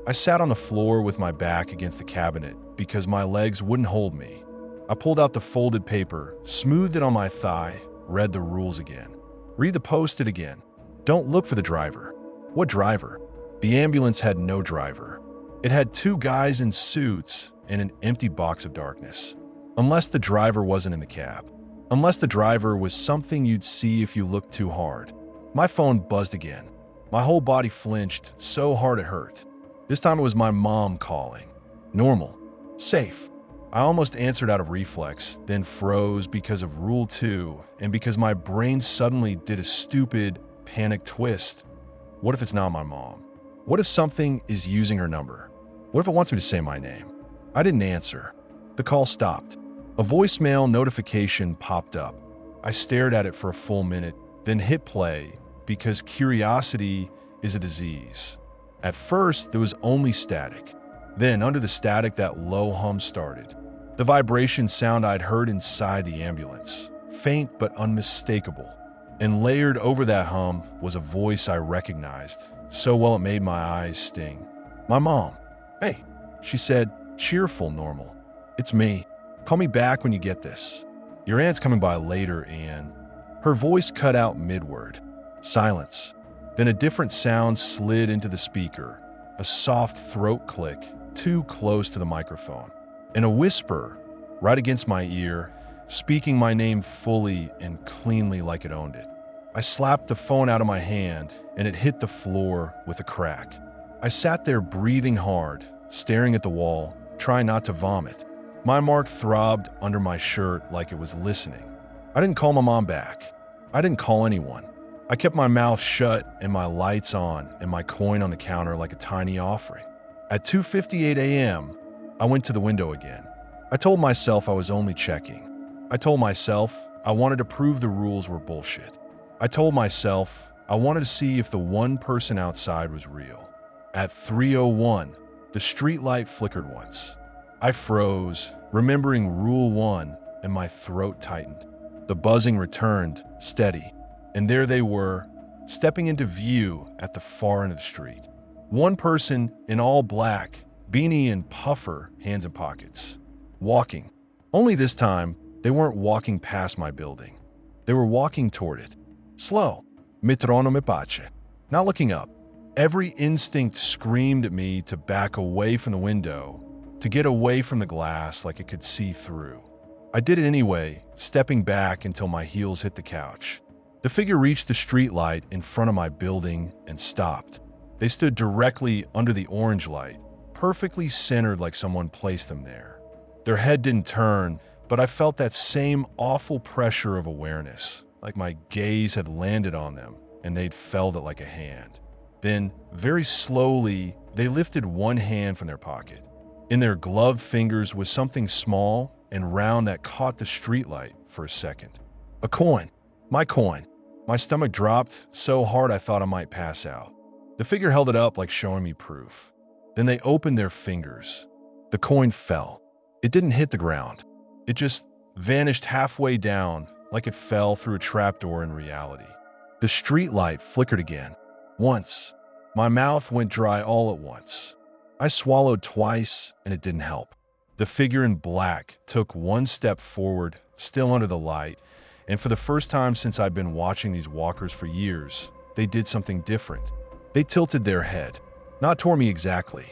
I sat on the floor with my back against the cabinet because my legs wouldn't hold me. I pulled out the folded paper, smoothed it on my thigh, read the rules again. Read the Post-it again. Don't look for the driver. What driver? The ambulance had no driver. It had 2 guys in suits and an empty box of darkness. Unless the driver wasn't in the cab. Unless the driver was something you'd see if you looked too hard. My phone buzzed again. My whole body flinched so hard it hurt. This time it was my mom calling. Normal. Safe. I almost answered out of reflex, then froze because of Rule 2 and because my brain suddenly did a stupid, panic twist. What if it's not my mom? What if something is using her number? What if it wants me to say my name? I didn't answer. The call stopped. A voicemail notification popped up. I stared at it for a full minute, then hit play because curiosity is a disease. At first, there was only static. Then, under the static, that low hum started. The vibration sound I'd heard inside the ambulance, faint but unmistakable. And layered over that hum was a voice I recognized, so well it made my eyes sting. My mom. "Hey," she said, cheerful, normal. "It's me. Call me back when you get this. Your aunt's coming by later and..." Her voice cut out mid-word. Silence. Then a different sound slid into the speaker, a soft throat click, too close to the microphone, and a whisper right against my ear, speaking my name fully and cleanly like it owned it. I slapped the phone out of my hand, and it hit the floor with a crack. I sat there breathing hard, staring at the wall, trying not to vomit. My mark throbbed under my shirt like it was listening. I didn't call my mom back. I didn't call anyone. I kept my mouth shut and my lights on and my coin on the counter like a tiny offering. At 2:58 a.m., I went to the window again. I told myself I was only checking. I told myself I wanted to prove the rules were bullshit. I told myself I wanted to see if the one person outside was real. At 3:01, the street light flickered once. I froze, remembering Rule 1, and my throat tightened. The buzzing returned, steady, and there they were, stepping into view at the far end of the street. One person in all black, beanie and puffer, hands in pockets. Walking. Only this time, they weren't walking past my building. They were walking toward it. Slow. Metronome pace. Not looking up. Every instinct screamed at me to back away from the window, to get away from the glass like it could see through. I did it anyway, stepping back until my heels hit the couch. The figure reached the street light in front of my building and stopped. They stood directly under the orange light, perfectly centered like someone placed them there. Their head didn't turn, but I felt that same awful pressure of awareness, like my gaze had landed on them and they'd felt it like a hand. Then, very slowly, they lifted one hand from their pocket. In their gloved fingers was something small and round that caught the streetlight for a second. A coin. My coin. My stomach dropped so hard I thought I might pass out. The figure held it up like showing me proof. Then they opened their fingers. The coin fell. It didn't hit the ground. It just vanished halfway down like it fell through a trapdoor in reality. The streetlight flickered again. Once. My mouth went dry all at once. I swallowed twice and it didn't help. The figure in black took one step forward, still under the light, and for the first time since I'd been watching these walkers for years, they did something different. They tilted their head, not toward me exactly,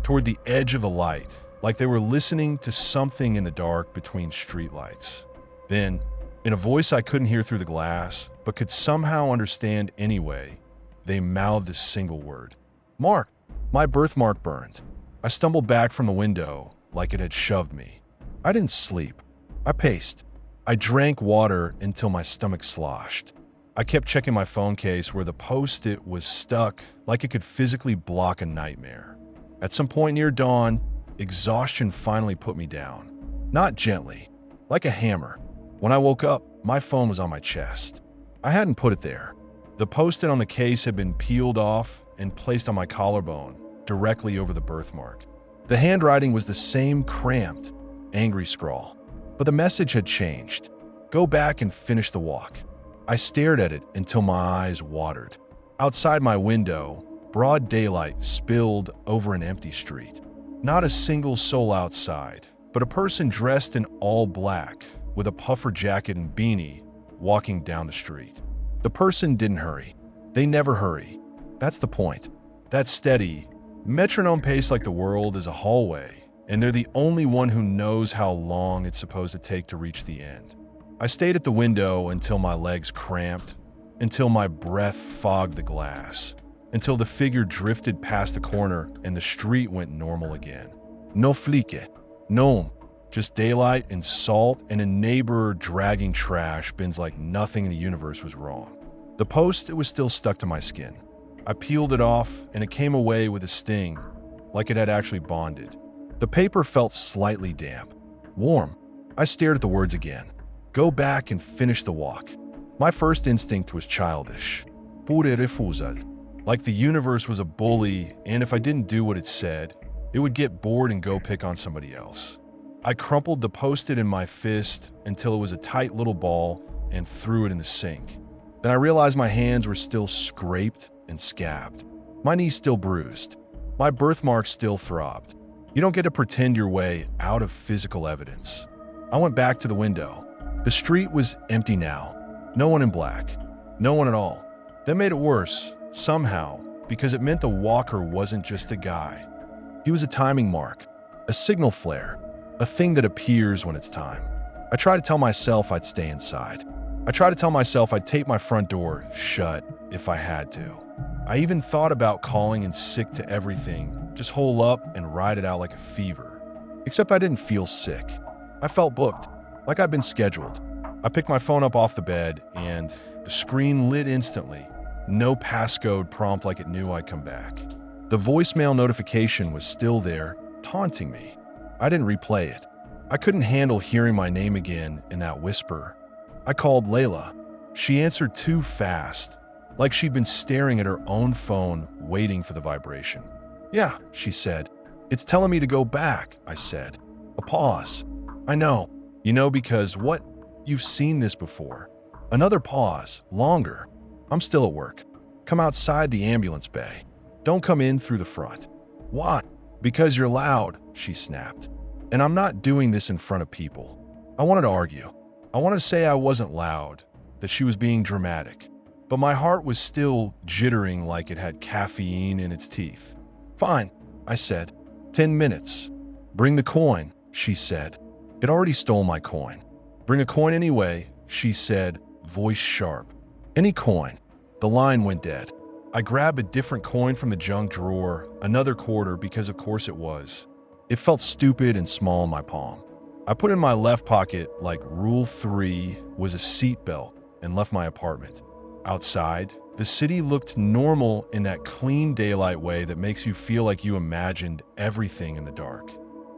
toward the edge of the light, like they were listening to something in the dark between streetlights. Then, in a voice I couldn't hear through the glass, but could somehow understand anyway, they mouthed a single word. "Mark." My birthmark burned. I stumbled back from the window like it had shoved me. I didn't sleep. I paced. I drank water until my stomach sloshed. I kept checking my phone case where the post-it was stuck like it could physically block a nightmare. At some point near dawn, exhaustion finally put me down. Not gently, like a hammer. When I woke up, my phone was on my chest. I hadn't put it there. The post-it on the case had been peeled off and placed on my collarbone, directly over the birthmark. The handwriting was the same cramped, angry scrawl, but the message had changed. Go back and finish the walk. I stared at it until my eyes watered. Outside my window, broad daylight spilled over an empty street. Not a single soul outside, but a person dressed in all black, with a puffer jacket and beanie, walking down the street. The person didn't hurry. They never hurry. That's the point. That steady, metronome pace like the world is a hallway, and they're the only one who knows how long it's supposed to take to reach the end. I stayed at the window until my legs cramped, until my breath fogged the glass, until the figure drifted past the corner and the street went normal again. No flique. No. Just daylight and salt and a neighbor dragging trash bins like nothing in the universe was wrong. The post, it was still stuck to my skin. I peeled it off, and it came away with a sting, like it had actually bonded. The paper felt slightly damp. Warm. I stared at the words again. Go back and finish the walk. My first instinct was childish. Pure refusal. Like the universe was a bully, and if I didn't do what it said, it would get bored and go pick on somebody else. I crumpled the Post-it in my fist until it was a tight little ball and threw it in the sink. Then I realized my hands were still scraped and scabbed. My knees still bruised. My birthmark still throbbed. You don't get to pretend your way out of physical evidence. I went back to the window. The street was empty now. No one in black. No one at all. That made it worse, somehow, because it meant the walker wasn't just a guy. He was a timing mark, a signal flare, a thing that appears when it's time. I tried to tell myself I'd stay inside. I tried to tell myself I'd tape my front door shut if I had to. I even thought about calling in sick to everything, just hole up and ride it out like a fever. Except I didn't feel sick. I felt booked, like I'd been scheduled. I picked my phone up off the bed, and the screen lit instantly. No passcode prompt like it knew I'd come back. The voicemail notification was still there, taunting me. I didn't replay it. I couldn't handle hearing my name again in that whisper. I called Layla. She answered too fast, like she'd been staring at her own phone, waiting for the vibration. "Yeah," she said. "It's telling me to go back," I said. A pause. "I know. You know because what? You've seen this before." Another pause, longer. "I'm still at work. Come outside the ambulance bay. Don't come in through the front." "Why?" "Because you're loud," she snapped. "And I'm not doing this in front of people." I wanted to argue. I wanted to say I wasn't loud, that she was being dramatic. But my heart was still jittering like it had caffeine in its teeth. "Fine," I said. 10 minutes. "Bring the coin," she said. It already stole my coin. "Bring a coin anyway," she said, voice sharp. "Any coin." The line went dead. I grabbed a different coin from the junk drawer, another quarter because of course it was. It felt stupid and small in my palm. I put it in my left pocket like Rule 3 was a seatbelt and left my apartment. Outside, the city looked normal in that clean daylight way that makes you feel like you imagined everything in the dark.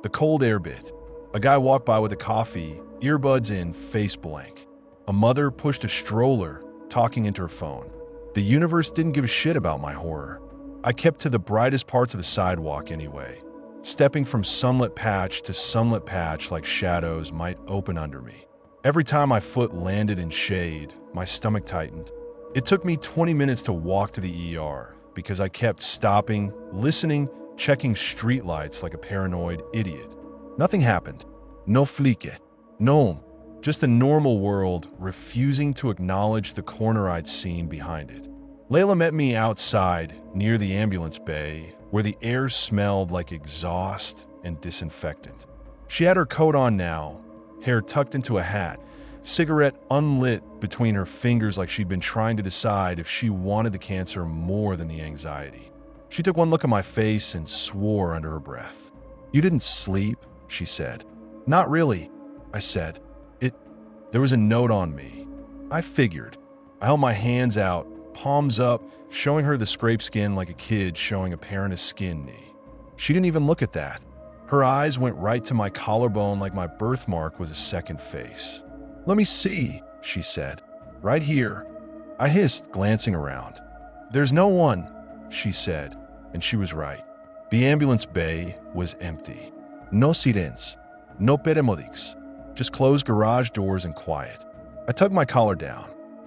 The cold air bit. A guy walked by with a coffee, earbuds in, face blank. A mother pushed a stroller, talking into her phone. The universe didn't give a shit about my horror. I kept to the brightest parts of the sidewalk anyway, stepping from sunlit patch to sunlit patch like shadows might open under me. Every time my foot landed in shade, my stomach tightened. It took me 20 minutes to walk to the ER because I kept stopping, listening, checking streetlights like a paranoid idiot. Nothing happened. No flique. No. Just a normal world refusing to acknowledge the corner I'd seen behind it. Layla met me outside near the ambulance bay where the air smelled like exhaust and disinfectant. She had her coat on now, hair tucked into a hat, cigarette unlit between her fingers like she'd been trying to decide if she wanted the cancer more than the anxiety. She took one look at my face and swore under her breath. "You didn't sleep?" she said. "Not really," I said. There was a note on me. I figured. I held my hands out, palms up, showing her the scraped skin like a kid showing a parent a skinned knee. She didn't even look at that. Her eyes went right to my collarbone like my birthmark was a second face. "Let me see," she said. "Right here." I hissed, glancing around. "There's no one," she said, and she was right. The ambulance bay was empty. No sirens, no paramedics, just closed garage doors and quiet. I tugged my collar down.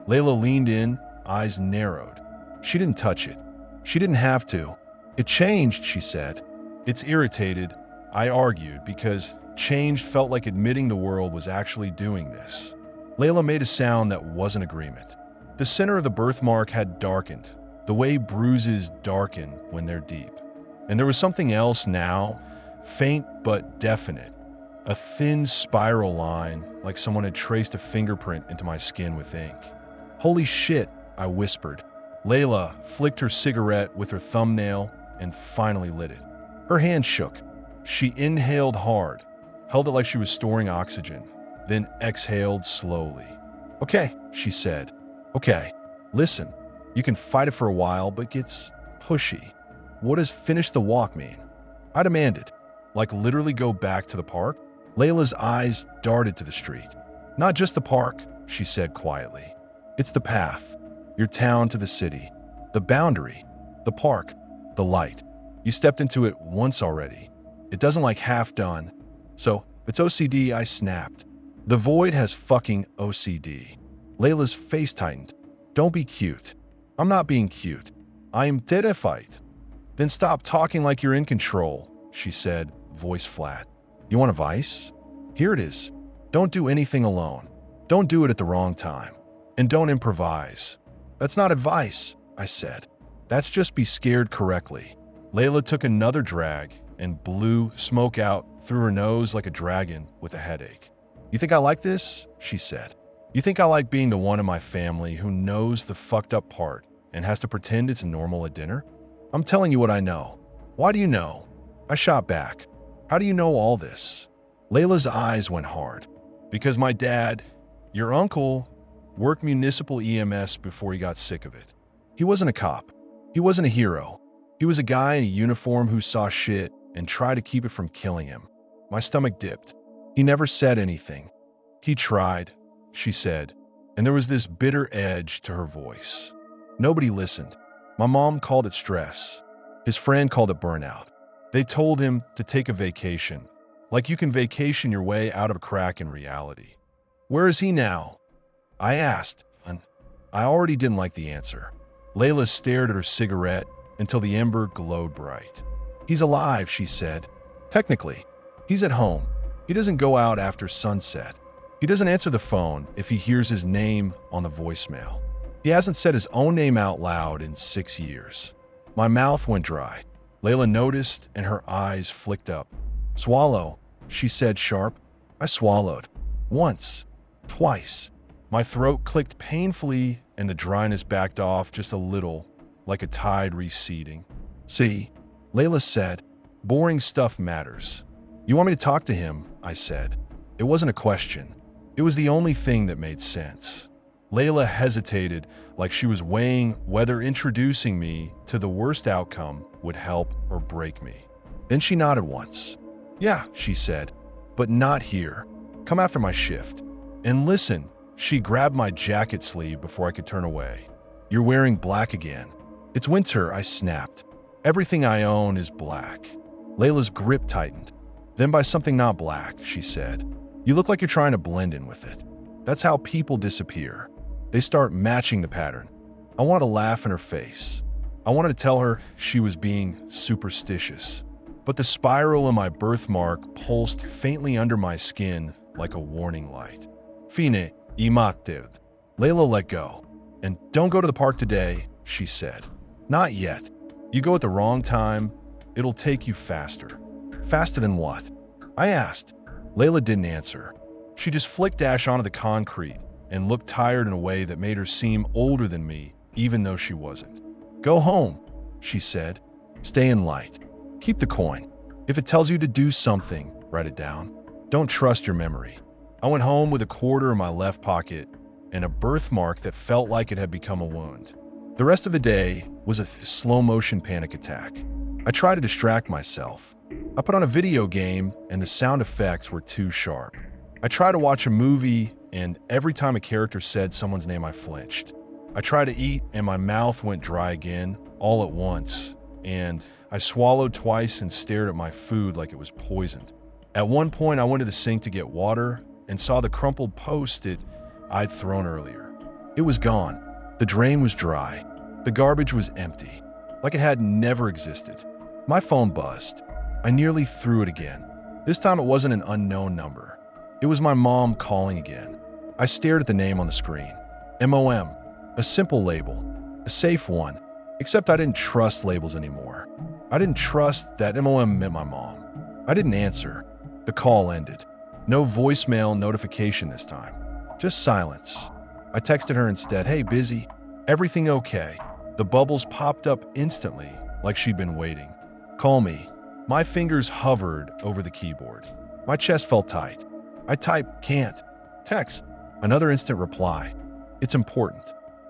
Layla leaned in, eyes narrowed. She didn't touch it. She didn't have to. "It changed," she said. "It's irritated," I argued, because change felt like admitting the world was actually doing this. Layla made a sound that wasn't agreement. The center of the birthmark had darkened, the way bruises darken when they're deep. And there was something else now, faint but definite. A thin spiral line, like someone had traced a fingerprint into my skin with ink. "Holy shit," I whispered. Layla flicked her cigarette with her thumbnail and finally lit it. Her hand shook. She inhaled hard, held it like she was storing oxygen, then exhaled slowly. "Okay," she said. "Okay, listen, you can fight it for a while, but gets pushy. What does finish the walk mean?" I demanded. "Like literally go back to the park?" Layla's eyes darted to the street. "Not just the park," she said quietly. "It's the path. Your town to the city. The boundary. The park. The light. You stepped into it once already. It doesn't like half done. So, it's OCD, I snapped. The void has fucking OCD. Layla's face tightened. Don't be cute. I'm not being cute. I am terrified. Then stop talking like you're in control, she said, voice flat. You want advice? Here it is. Don't do anything alone. Don't do it at the wrong time. And don't improvise. That's not advice, I said. That's just be scared correctly. Layla took another drag and blew smoke out through her nose like a dragon with a headache. You think I like this? She said. You think I like being the one in my family who knows the fucked up part and has to pretend it's normal at dinner? I'm telling you what I know. Why do you know? I shot back. How do you know all this? Layla's eyes went hard. Because my dad, your uncle, worked municipal EMS before he got sick of it. He wasn't a cop. He wasn't a hero. He was a guy in a uniform who saw shit and tried to keep it from killing him. My stomach dipped. He never said anything. He tried, she said, and there was this bitter edge to her voice. Nobody listened. My mom called it stress. His friend called it burnout. They told him to take a vacation, like you can vacation your way out of a crack in reality. Where is he now? I asked, and I already didn't like the answer. Layla stared at her cigarette until the ember glowed bright. He's alive, she said. Technically, he's at home. He doesn't go out after sunset. He doesn't answer the phone if he hears his name on the voicemail. He hasn't said his own name out loud in 6 years. My mouth went dry. Layla noticed and her eyes flicked up. Swallow, she said sharp. I swallowed. Once. Twice. My throat clicked painfully and the dryness backed off just a little, like a tide receding. See, Layla said, boring stuff matters. You want me to talk to him? I said. It wasn't a question. It was the only thing that made sense. Layla hesitated like she was weighing whether introducing me to the worst outcome would help or break me. Then she nodded once. Yeah, she said, but not here. Come after my shift. And listen, she grabbed my jacket sleeve before I could turn away. You're wearing black again. It's winter, I snapped. Everything I own is black. Layla's grip tightened. Then by something not black, she said. You look like you're trying to blend in with it. That's how people disappear. They start matching the pattern. I wanted to laugh in her face. I wanted to tell her she was being superstitious. But the spiral in my birthmark pulsed faintly under my skin like a warning light. Fine, imaktiv. Layla let go. And don't go to the park today, she said. Not yet. You go at the wrong time, it'll take you faster. Faster than what? I asked. Layla didn't answer. She just flicked ash onto the concrete and looked tired in a way that made her seem older than me, even though she wasn't. Go home, she said. Stay in light. Keep the coin. If it tells you to do something, write it down. Don't trust your memory. I went home with a quarter in my left pocket and a birthmark that felt like it had become a wound. The rest of the day was a slow-motion panic attack. I tried to distract myself. I put on a video game and the sound effects were too sharp. I tried to watch a movie and every time a character said someone's name I flinched. I tried to eat and my mouth went dry again, all at once, and I swallowed twice and stared at my food like it was poisoned. At one point I went to the sink to get water and saw the crumpled Post-it I'd thrown earlier. It was gone. The drain was dry. The garbage was empty, like it had never existed. My phone buzzed. I nearly threw it again. This time it wasn't an unknown number. It was my mom calling again. I stared at the name on the screen. MOM. A simple label. A safe one. Except I didn't trust labels anymore. I didn't trust that MOM meant my mom. I didn't answer. The call ended. No voicemail notification this time. Just silence. I texted her instead, hey, busy. Everything okay? The bubbles popped up instantly, like she'd been waiting. Call me. My fingers hovered over the keyboard. My chest felt tight. I typed, can't. Text. Another instant reply. It's important.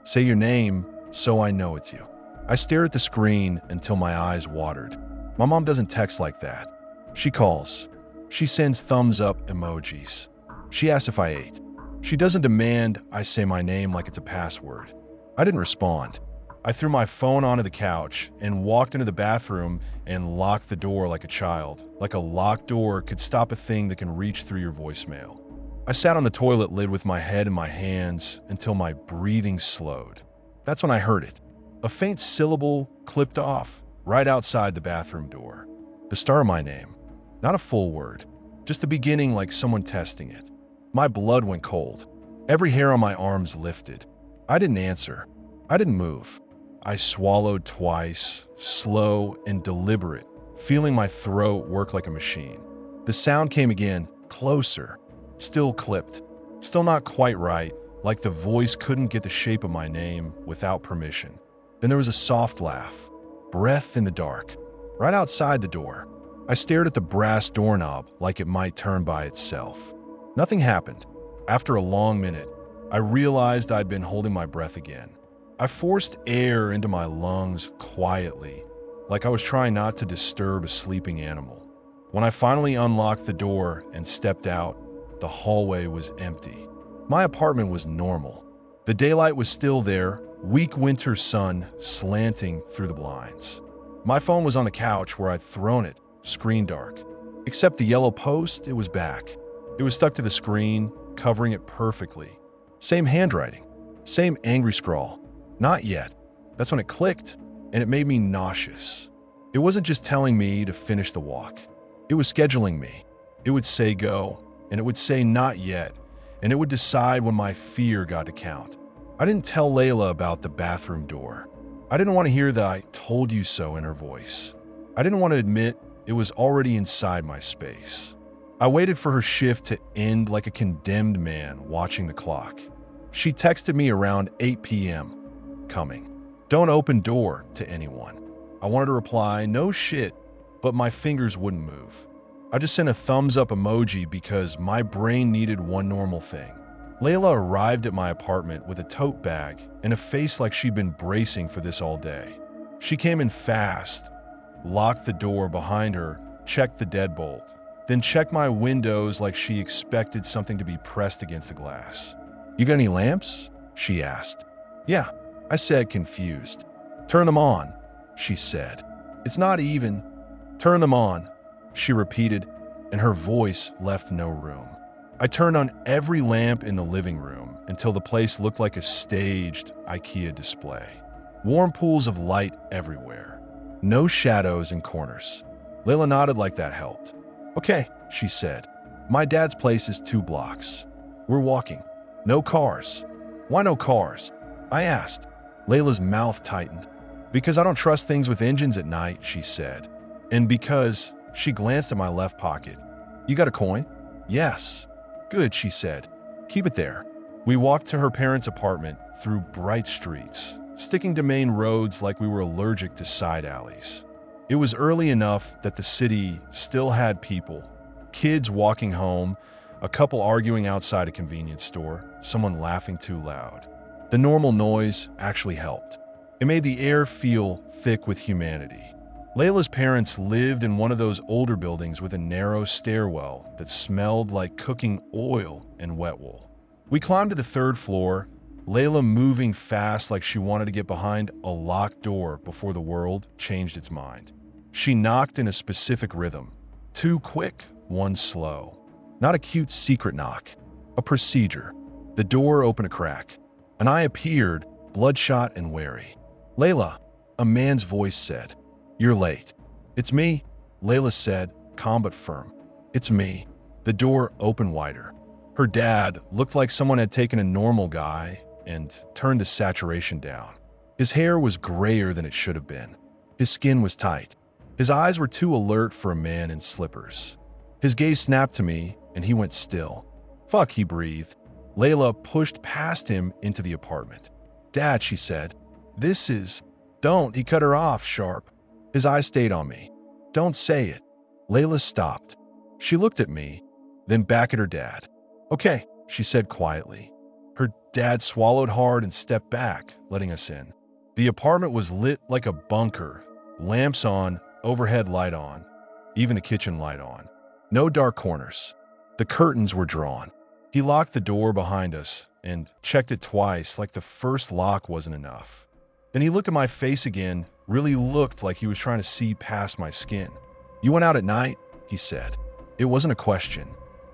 Say your name so I know it's you. I stared at the screen until my eyes watered. My mom doesn't text like that. She calls. She sends thumbs up emojis. She asks if I ate. She doesn't demand I say my name like it's a password. I didn't respond. I threw my phone onto the couch and walked into the bathroom and locked the door like a child. Like a locked door could stop a thing that can reach through your voicemail. I sat on the toilet lid with my head in my hands until my breathing slowed. That's when I heard it. A faint syllable clipped off right outside the bathroom door. The start of my name. Not a full word. Just the beginning, like someone testing it. My blood went cold. Every hair on my arms lifted. I didn't answer. I didn't move. I swallowed twice, slow and deliberate, feeling my throat work like a machine. The sound came again, closer, still clipped, still not quite right, like the voice couldn't get the shape of my name without permission. Then there was a soft laugh, breath in the dark, right outside the door. I stared at the brass doorknob like it might turn by itself. Nothing happened. After a long minute, I realized I'd been holding my breath again. I forced air into my lungs quietly, like I was trying not to disturb a sleeping animal. When I finally unlocked the door and stepped out, the hallway was empty. My apartment was normal. The daylight was still there, weak winter sun slanting through the blinds. My phone was on the couch where I'd thrown it, screen dark. Except the yellow post, it was back. It was stuck to the screen, covering it perfectly. Same handwriting, same angry scrawl. Not yet. That's when it clicked, and it made me nauseous. It wasn't just telling me to finish the walk. It was scheduling me. It would say go, and it would say not yet, and it would decide when my fear got to count. I didn't tell Layla about the bathroom door. I didn't want to hear the "I told you so" in her voice. I didn't want to admit it was already inside my space. I waited for her shift to end like a condemned man watching the clock. She texted me around 8 p.m. Coming. Don't open door to anyone. I wanted to reply, no shit, but my fingers wouldn't move. I just sent a thumbs up emoji because my brain needed one normal thing. Layla arrived at my apartment with a tote bag and a face like she'd been bracing for this all day. She came in fast, locked the door behind her, checked the deadbolt, then checked my windows like she expected something to be pressed against the glass. You got any lamps? She asked. Yeah, I said, confused. Turn them on, she said. It's not even. Turn them on, she repeated, and her voice left no room. I turned on every lamp in the living room until the place looked like a staged IKEA display. Warm pools of light everywhere. No shadows in corners. Layla nodded like that helped. Okay, she said. My dad's place is 2 blocks. We're walking. No cars. Why no cars? I asked. Layla's mouth tightened. Because I don't trust things with engines at night, she said. And because, she glanced at my left pocket. You got a coin? Yes. Good, she said. Keep it there. We walked to her parents' apartment through bright streets, sticking to main roads like we were allergic to side alleys. It was early enough that the city still had people. Kids walking home, a couple arguing outside a convenience store, someone laughing too loud. The normal noise actually helped. It made the air feel thick with humanity. Layla's parents lived in one of those older buildings with a narrow stairwell that smelled like cooking oil and wet wool. We climbed to the 3rd floor, Layla moving fast like she wanted to get behind a locked door before the world changed its mind. She knocked in a specific rhythm. 2 quick, 1 slow. Not a cute secret knock. A procedure. The door opened a crack. An eye appeared, bloodshot and wary. Layla, a man's voice said. You're late. It's me, Layla said, calm but firm. It's me. The door opened wider. Her dad looked like someone had taken a normal guy and turned the saturation down. His hair was grayer than it should have been. His skin was tight. His eyes were too alert for a man in slippers. His gaze snapped to me, and he went still. Fuck, he breathed. Layla pushed past him into the apartment. Dad, she said. This is... Don't, he cut her off, sharp. His eyes stayed on me. Don't say it. Layla stopped. She looked at me, then back at her dad. Okay, she said quietly. Her dad swallowed hard and stepped back, letting us in. The apartment was lit like a bunker, lamps on, overhead light on, even the kitchen light on. No dark corners. The curtains were drawn. He locked the door behind us and checked it twice like the first lock wasn't enough. Then he looked at my face again, really looked like he was trying to see past my skin. "You went out at night?" he said. It wasn't a question.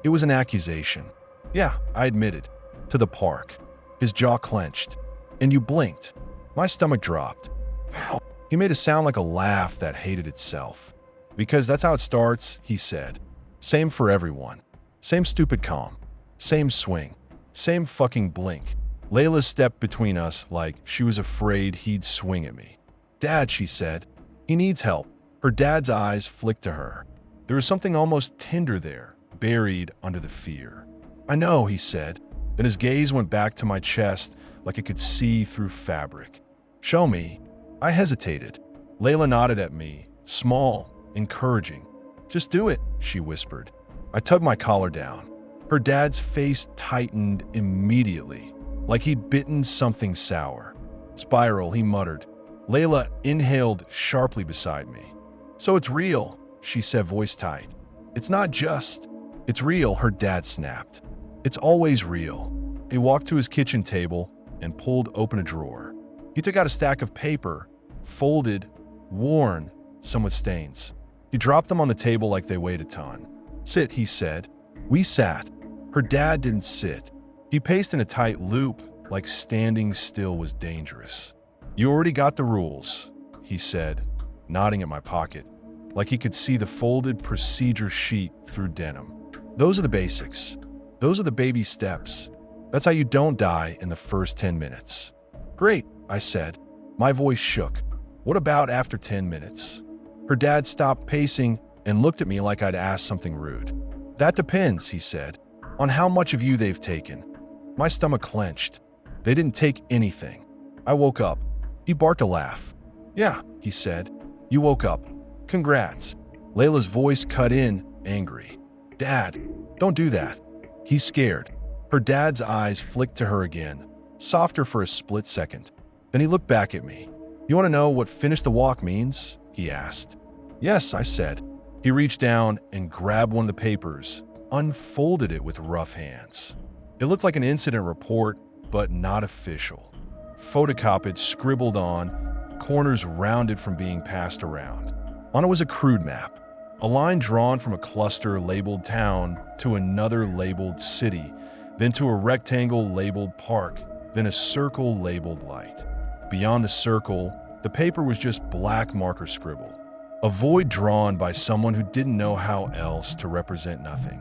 It was an accusation. "Yeah," I admitted. "To the park." His jaw clenched. "And you blinked." My stomach dropped. Ow. He made a sound like a laugh that hated itself. "Because that's how it starts," he said. "Same for everyone. Same stupid calm. Same swing. Same fucking blink." Layla stepped between us like she was afraid he'd swing at me. "Dad," she said. "He needs help." Her dad's eyes flicked to her. There was something almost tender there, buried under the fear. "I know," he said. Then his gaze went back to my chest like it could see through fabric. "Show me." I hesitated. Layla nodded at me, small, encouraging. "Just do it," she whispered. I tugged my collar down. Her dad's face tightened immediately, like he'd bitten something sour. "Spiral," he muttered. Layla inhaled sharply beside me. "So it's real," she said, voice tight. "It's not just." "It's real," her dad snapped. "It's always real." He walked to his kitchen table and pulled open a drawer. He took out a stack of paper, folded, worn, some with stains. He dropped them on the table like they weighed a ton. "Sit," he said. We sat. Her dad didn't sit. He paced in a tight loop, like standing still was dangerous. "You already got the rules," he said, nodding at my pocket, like he could see the folded procedure sheet through denim. "Those are the basics. Those are the baby steps. That's how you don't die in the first 10 minutes. "Great," I said. My voice shook. "What about after 10 minutes? Her dad stopped pacing and looked at me like I'd asked something rude. "That depends," he said, "on how much of you they've taken." My stomach clenched. "They didn't take anything." I woke up. He barked a laugh. "Yeah," he said. "You woke up. Congrats." Layla's voice cut in, angry. "Dad, don't do that." He's scared. Her dad's eyes flicked to her again, softer for a split second. Then he looked back at me. "You want to know what finish the walk means?" he asked. "Yes," I said. He reached down and grabbed one of the papers, unfolded it with rough hands. It looked like an incident report, but not official. Photocopied, scribbled on, corners rounded from being passed around. On it was a crude map, a line drawn from a cluster labeled town to another labeled city, then to a rectangle labeled park, then a circle labeled light. Beyond the circle, the paper was just black marker scribble, a void drawn by someone who didn't know how else to represent nothing.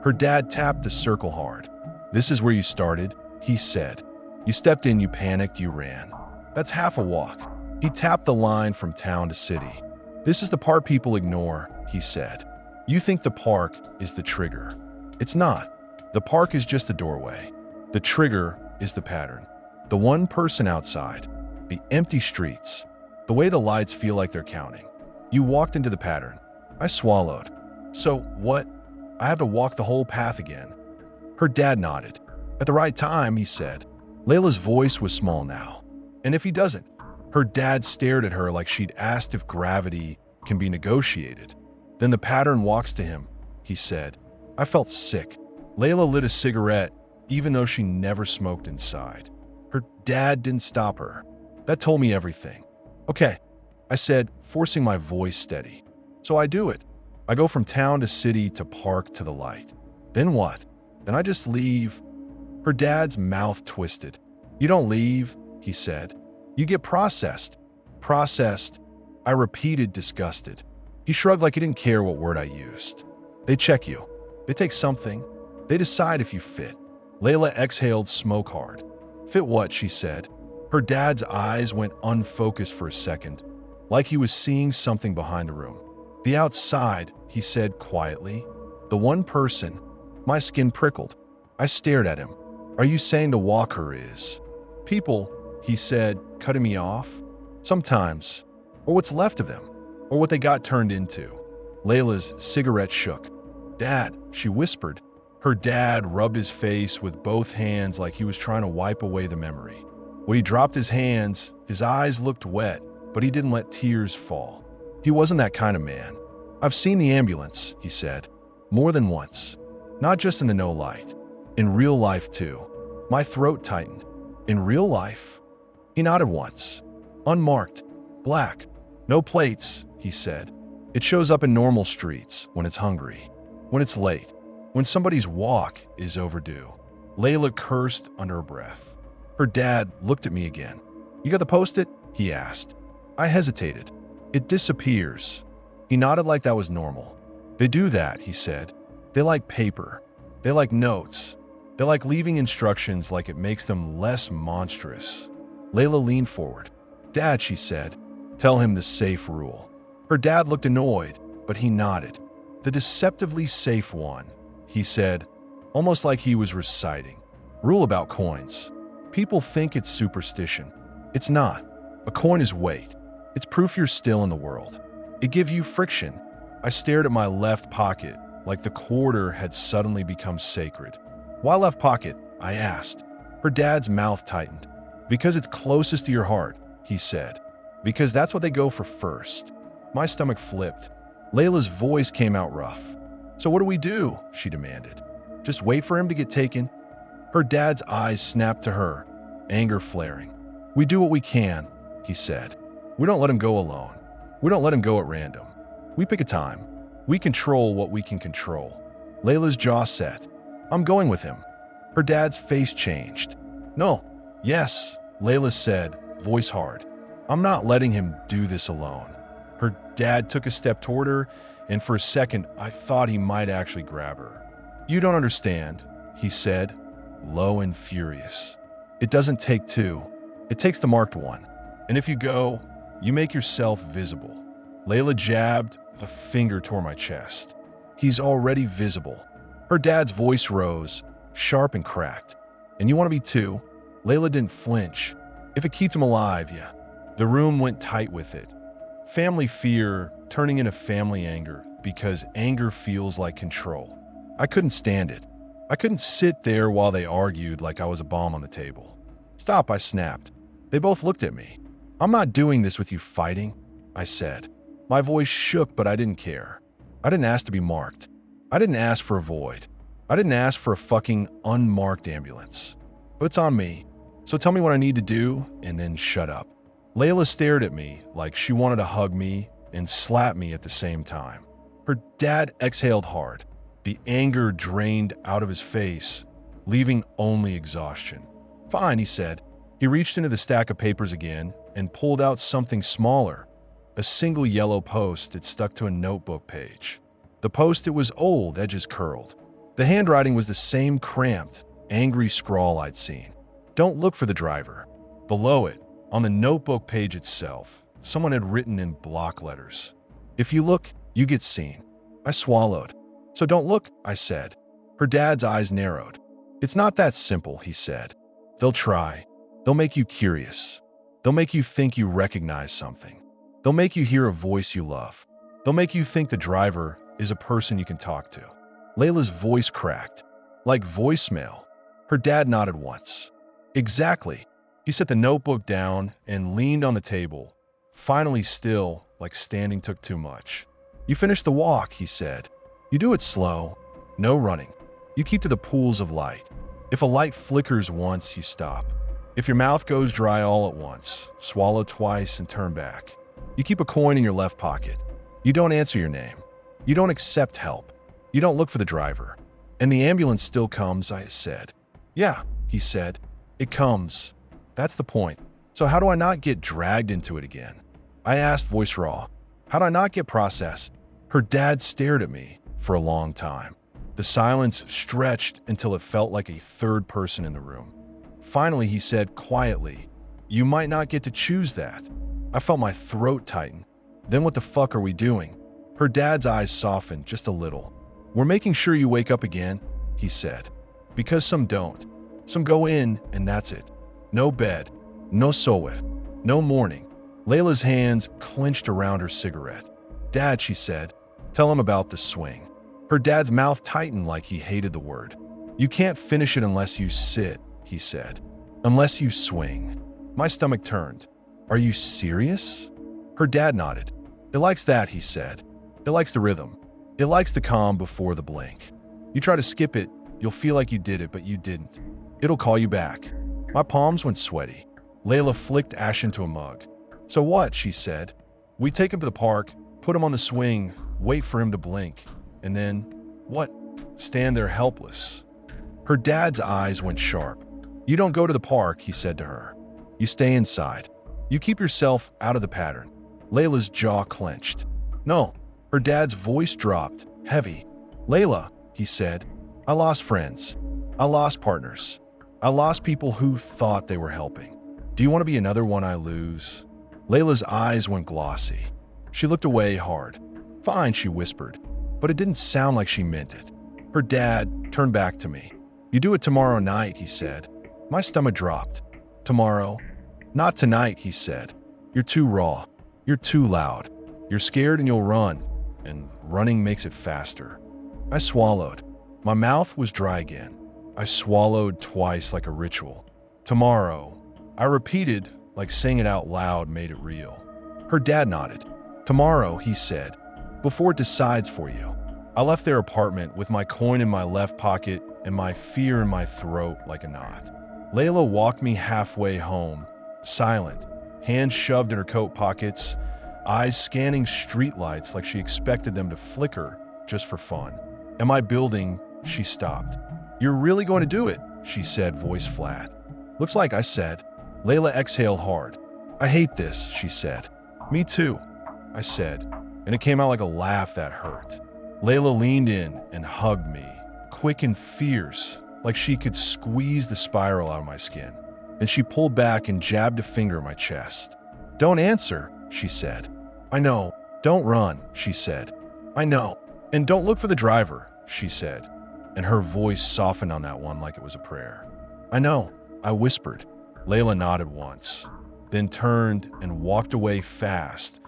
Her dad tapped the circle hard. "This is where you started," he said. "You stepped in, you panicked, you ran. That's half a walk." He tapped the line from town to city. "This is the part people ignore," he said. "You think the park is the trigger. It's not. The park is just the doorway. The trigger is the pattern. The one person outside. The empty streets. The way the lights feel like they're counting. You walked into the pattern." I swallowed. "So what? I have to walk the whole path again?" Her dad nodded. "At the right time," he said. Layla's voice was small now. "And if he doesn't?" Her dad stared at her like she'd asked if gravity can be negotiated. "Then the pattern walks to him," he said. I felt sick. Layla lit a cigarette, even though she never smoked inside. Her dad didn't stop her. That told me everything. "Okay," I said, forcing my voice steady. "So I do it. I go from town to city to park to the light. Then what? Then I just leave." Her dad's mouth twisted. "You don't leave," he said. "You get processed." "Processed," I repeated, disgusted. He shrugged like he didn't care what word I used. "They check you. They take something. They decide if you fit." Layla exhaled smoke hard. "Fit what?" she said. Her dad's eyes went unfocused for a second, like he was seeing something behind the room. "The outside," he said quietly. "The one person." My skin prickled. I stared at him. "Are you saying the walker is?" "People," he said, cutting me off. "Sometimes. Or what's left of them. Or what they got turned into." Layla's cigarette shook. "Dad," she whispered. Her dad rubbed his face with both hands like he was trying to wipe away the memory. When he dropped his hands, his eyes looked wet, but he didn't let tears fall. He wasn't that kind of man. "I've seen the ambulance," he said. "More than once. Not just in the no light. In real life, too." My throat tightened. "In real life?" He nodded once. Unmarked. Black. No plates, he said. It shows up in normal streets when it's hungry, when it's late, when somebody's walk is overdue. Layla cursed under her breath. Her dad looked at me again. You got the post-it? He asked. I hesitated. It disappears. He nodded like that was normal. They do that, he said. They like paper. They like notes. They like leaving instructions like it makes them less monstrous. Layla leaned forward. Dad, she said, tell him the safe rule. Her dad looked annoyed, but he nodded. The deceptively safe one, he said, almost like he was reciting. Rule about coins. People think it's superstition. It's not. A coin is weight. It's proof you're still in the world. It gives you friction. I stared at my left pocket like the quarter had suddenly become sacred. Why left pocket? I asked. Her dad's mouth tightened. Because it's closest to your heart, he said. Because that's what they go for first. My stomach flipped. Layla's voice came out rough. So what do we do? She demanded. Just wait for him to get taken? Her dad's eyes snapped to her, anger flaring. We do what we can, he said. We don't let him go alone. We don't let him go at random. We pick a time. We control what we can control. Layla's jaw set. I'm going with him. Her dad's face changed. No. Yes, Layla said, voice hard. I'm not letting him do this alone. Her dad took a step toward her, and for a second, I thought he might actually grab her. You don't understand, he said, low and furious. It doesn't take two. It takes the marked one. And if you go, you make yourself visible. Layla jabbed a finger toward my chest. He's already visible. Her dad's voice rose, sharp and cracked. And you want to be too? Layla didn't flinch. If it keeps him alive, yeah. The room went tight with it. Family fear turning into family anger because anger feels like control. I couldn't stand it. I couldn't sit there while they argued like I was a bomb on the table. Stop, I snapped. They both looked at me. I'm not doing this with you fighting, I said. My voice shook, but I didn't care. I didn't ask to be marked. I didn't ask for a void. I didn't ask for a fucking unmarked ambulance. But it's on me. So tell me what I need to do and then shut up. Layla stared at me like she wanted to hug me and slap me at the same time. Her dad exhaled hard. The anger drained out of his face, leaving only exhaustion. Fine, he said. He reached into the stack of papers again and pulled out something smaller, a single yellow post-it stuck to a notebook page. The post-it was old, edges curled. The handwriting was the same cramped, angry scrawl I'd seen. Don't look for the driver. Below it, on the notebook page itself, someone had written in block letters. If you look, you get seen. I swallowed. So don't look, I said. Her dad's eyes narrowed. It's not that simple, he said. They'll try. They'll make you curious. They'll make you think you recognize something. They'll make you hear a voice you love. They'll make you think the driver is a person you can talk to. Layla's voice cracked, like voicemail. Her dad nodded once. Exactly. He set the notebook down and leaned on the table, finally still, like standing took too much. You finish the walk, he said. You do it slow, no running. You keep to the pools of light. If a light flickers once, you stop. If your mouth goes dry all at once, swallow twice and turn back. You keep a coin in your left pocket. You don't answer your name. You don't accept help. You don't look for the driver. And the ambulance still comes, I said. Yeah, he said. It comes. That's the point. So how do I not get dragged into it again? I asked, voice raw. How do I not get processed? Her dad stared at me for a long time. The silence stretched until it felt like a third person in the room. Finally, he said quietly, you might not get to choose that. I felt my throat tighten. Then what the fuck are we doing? Her dad's eyes softened just a little. We're making sure you wake up again, he said. Because some don't. Some go in and that's it. No bed, no sower, no morning. Layla's hands clenched around her cigarette. Dad, she said, tell him about the swing. Her dad's mouth tightened like he hated the word. You can't finish it unless you sit, he said. Unless you swing. My stomach turned. Are you serious? Her dad nodded. It likes that, he said. It likes the rhythm. It likes the calm before the blink. You try to skip it, you'll feel like you did it, but you didn't. It'll call you back. My palms went sweaty. Layla flicked ash into a mug. So what? She said. We take him to the park, put him on the swing, wait for him to blink, and then, what? Stand there helpless. Her dad's eyes went sharp. You don't go to the park, he said to her. You stay inside. You keep yourself out of the pattern. Layla's jaw clenched. No. Her dad's voice dropped, heavy. Layla, he said, I lost friends. I lost partners. I lost people who thought they were helping. Do you want to be another one I lose? Layla's eyes went glossy. She looked away hard. Fine, she whispered, but it didn't sound like she meant it. Her dad turned back to me. You do it tomorrow night, he said. My stomach dropped. Tomorrow? Not tonight, he said. You're too raw. You're too loud. You're scared and you'll run, and running makes it faster. I swallowed. My mouth was dry again. I swallowed twice like a ritual. Tomorrow. I repeated, like saying it out loud made it real. Her dad nodded. Tomorrow, he said, before it decides for you. I left their apartment with my coin in my left pocket and my fear in my throat like a knot. Layla walked me halfway home, silent, hands shoved in her coat pockets, eyes scanning streetlights like she expected them to flicker just for fun. Am I building? She stopped. You're really going to do it, she said, voice flat. Looks like I said. Layla exhaled hard. I hate this, she said. Me too, I said, and it came out like a laugh that hurt. Layla leaned in and hugged me, quick and fierce, like she could squeeze the spiral out of my skin. Then she pulled back and jabbed a finger in my chest. Don't answer, she said. I know. Don't run, she said. I know. And don't look for the driver, she said, and her voice softened on that one like it was a prayer. I know, I whispered. Layla nodded once, then turned and walked away fast,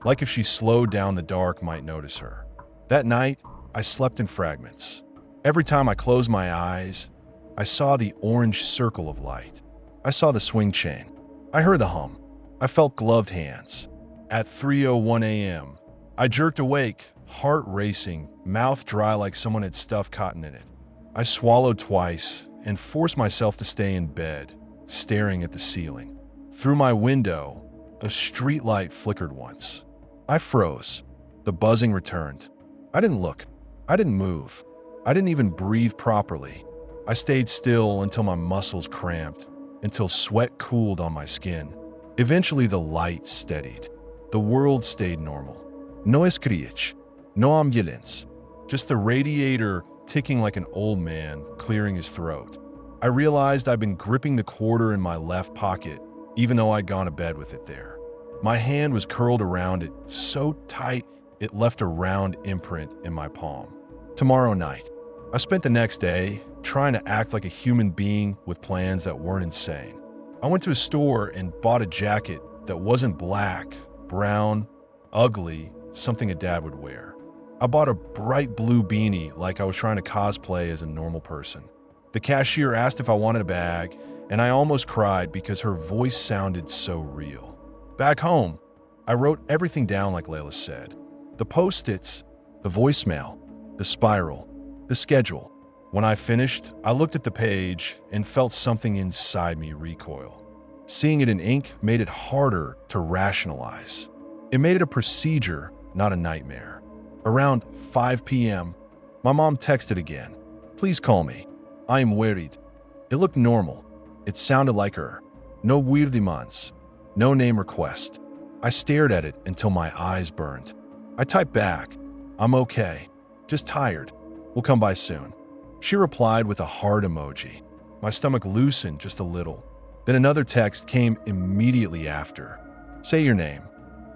like if she slowed down the dark might notice her. That night, I slept in fragments. Every time I closed my eyes, I saw the orange circle of light. I saw the swing chain. I heard the hum. I felt gloved hands. At 3:01 a.m., I jerked awake, heart racing, mouth dry like someone had stuffed cotton in it. I swallowed twice and forced myself to stay in bed, staring at the ceiling. Through my window, a streetlight flickered once. I froze. The buzzing returned. I didn't look. I didn't move. I didn't even breathe properly. I stayed still until my muscles cramped, until sweat cooled on my skin. Eventually, the light steadied. The world stayed normal. No escriech, no ambulance, just the radiator ticking like an old man, clearing his throat. I realized I'd been gripping the quarter in my left pocket, even though I'd gone to bed with it there. My hand was curled around it, so tight it left a round imprint in my palm. Tomorrow night. I spent the next day trying to act like a human being with plans that weren't insane. I went to a store and bought a jacket that wasn't black, brown, ugly, something a dad would wear. I bought a bright blue beanie like I was trying to cosplay as a normal person. The cashier asked if I wanted a bag, and I almost cried because her voice sounded so real. Back home, I wrote everything down like Layla said. The post-its, the voicemail, the spiral, the schedule. When I finished, I looked at the page and felt something inside me recoil. Seeing it in ink made it harder to rationalize. It made it a procedure, not a nightmare. Around 5 p.m., my mom texted again. Please call me. I am worried. It looked normal. It sounded like her. No weirdimans. No name request. I stared at it until my eyes burned. I typed back, I'm okay. Just tired. We'll come by soon. She replied with a heart emoji. My stomach loosened just a little. Then another text came immediately after. Say your name.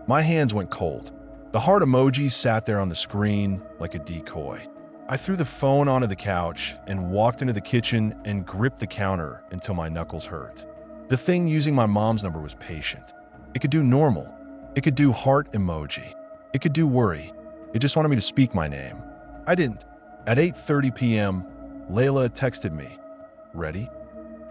My hands went cold. The heart emoji sat there on the screen like a decoy. I threw the phone onto the couch and walked into the kitchen and gripped the counter until my knuckles hurt. The thing using my mom's number was patient. It could do normal. It could do heart emoji. It could do worry. It just wanted me to speak my name. I didn't. At 8:30 p.m., Layla texted me. Ready?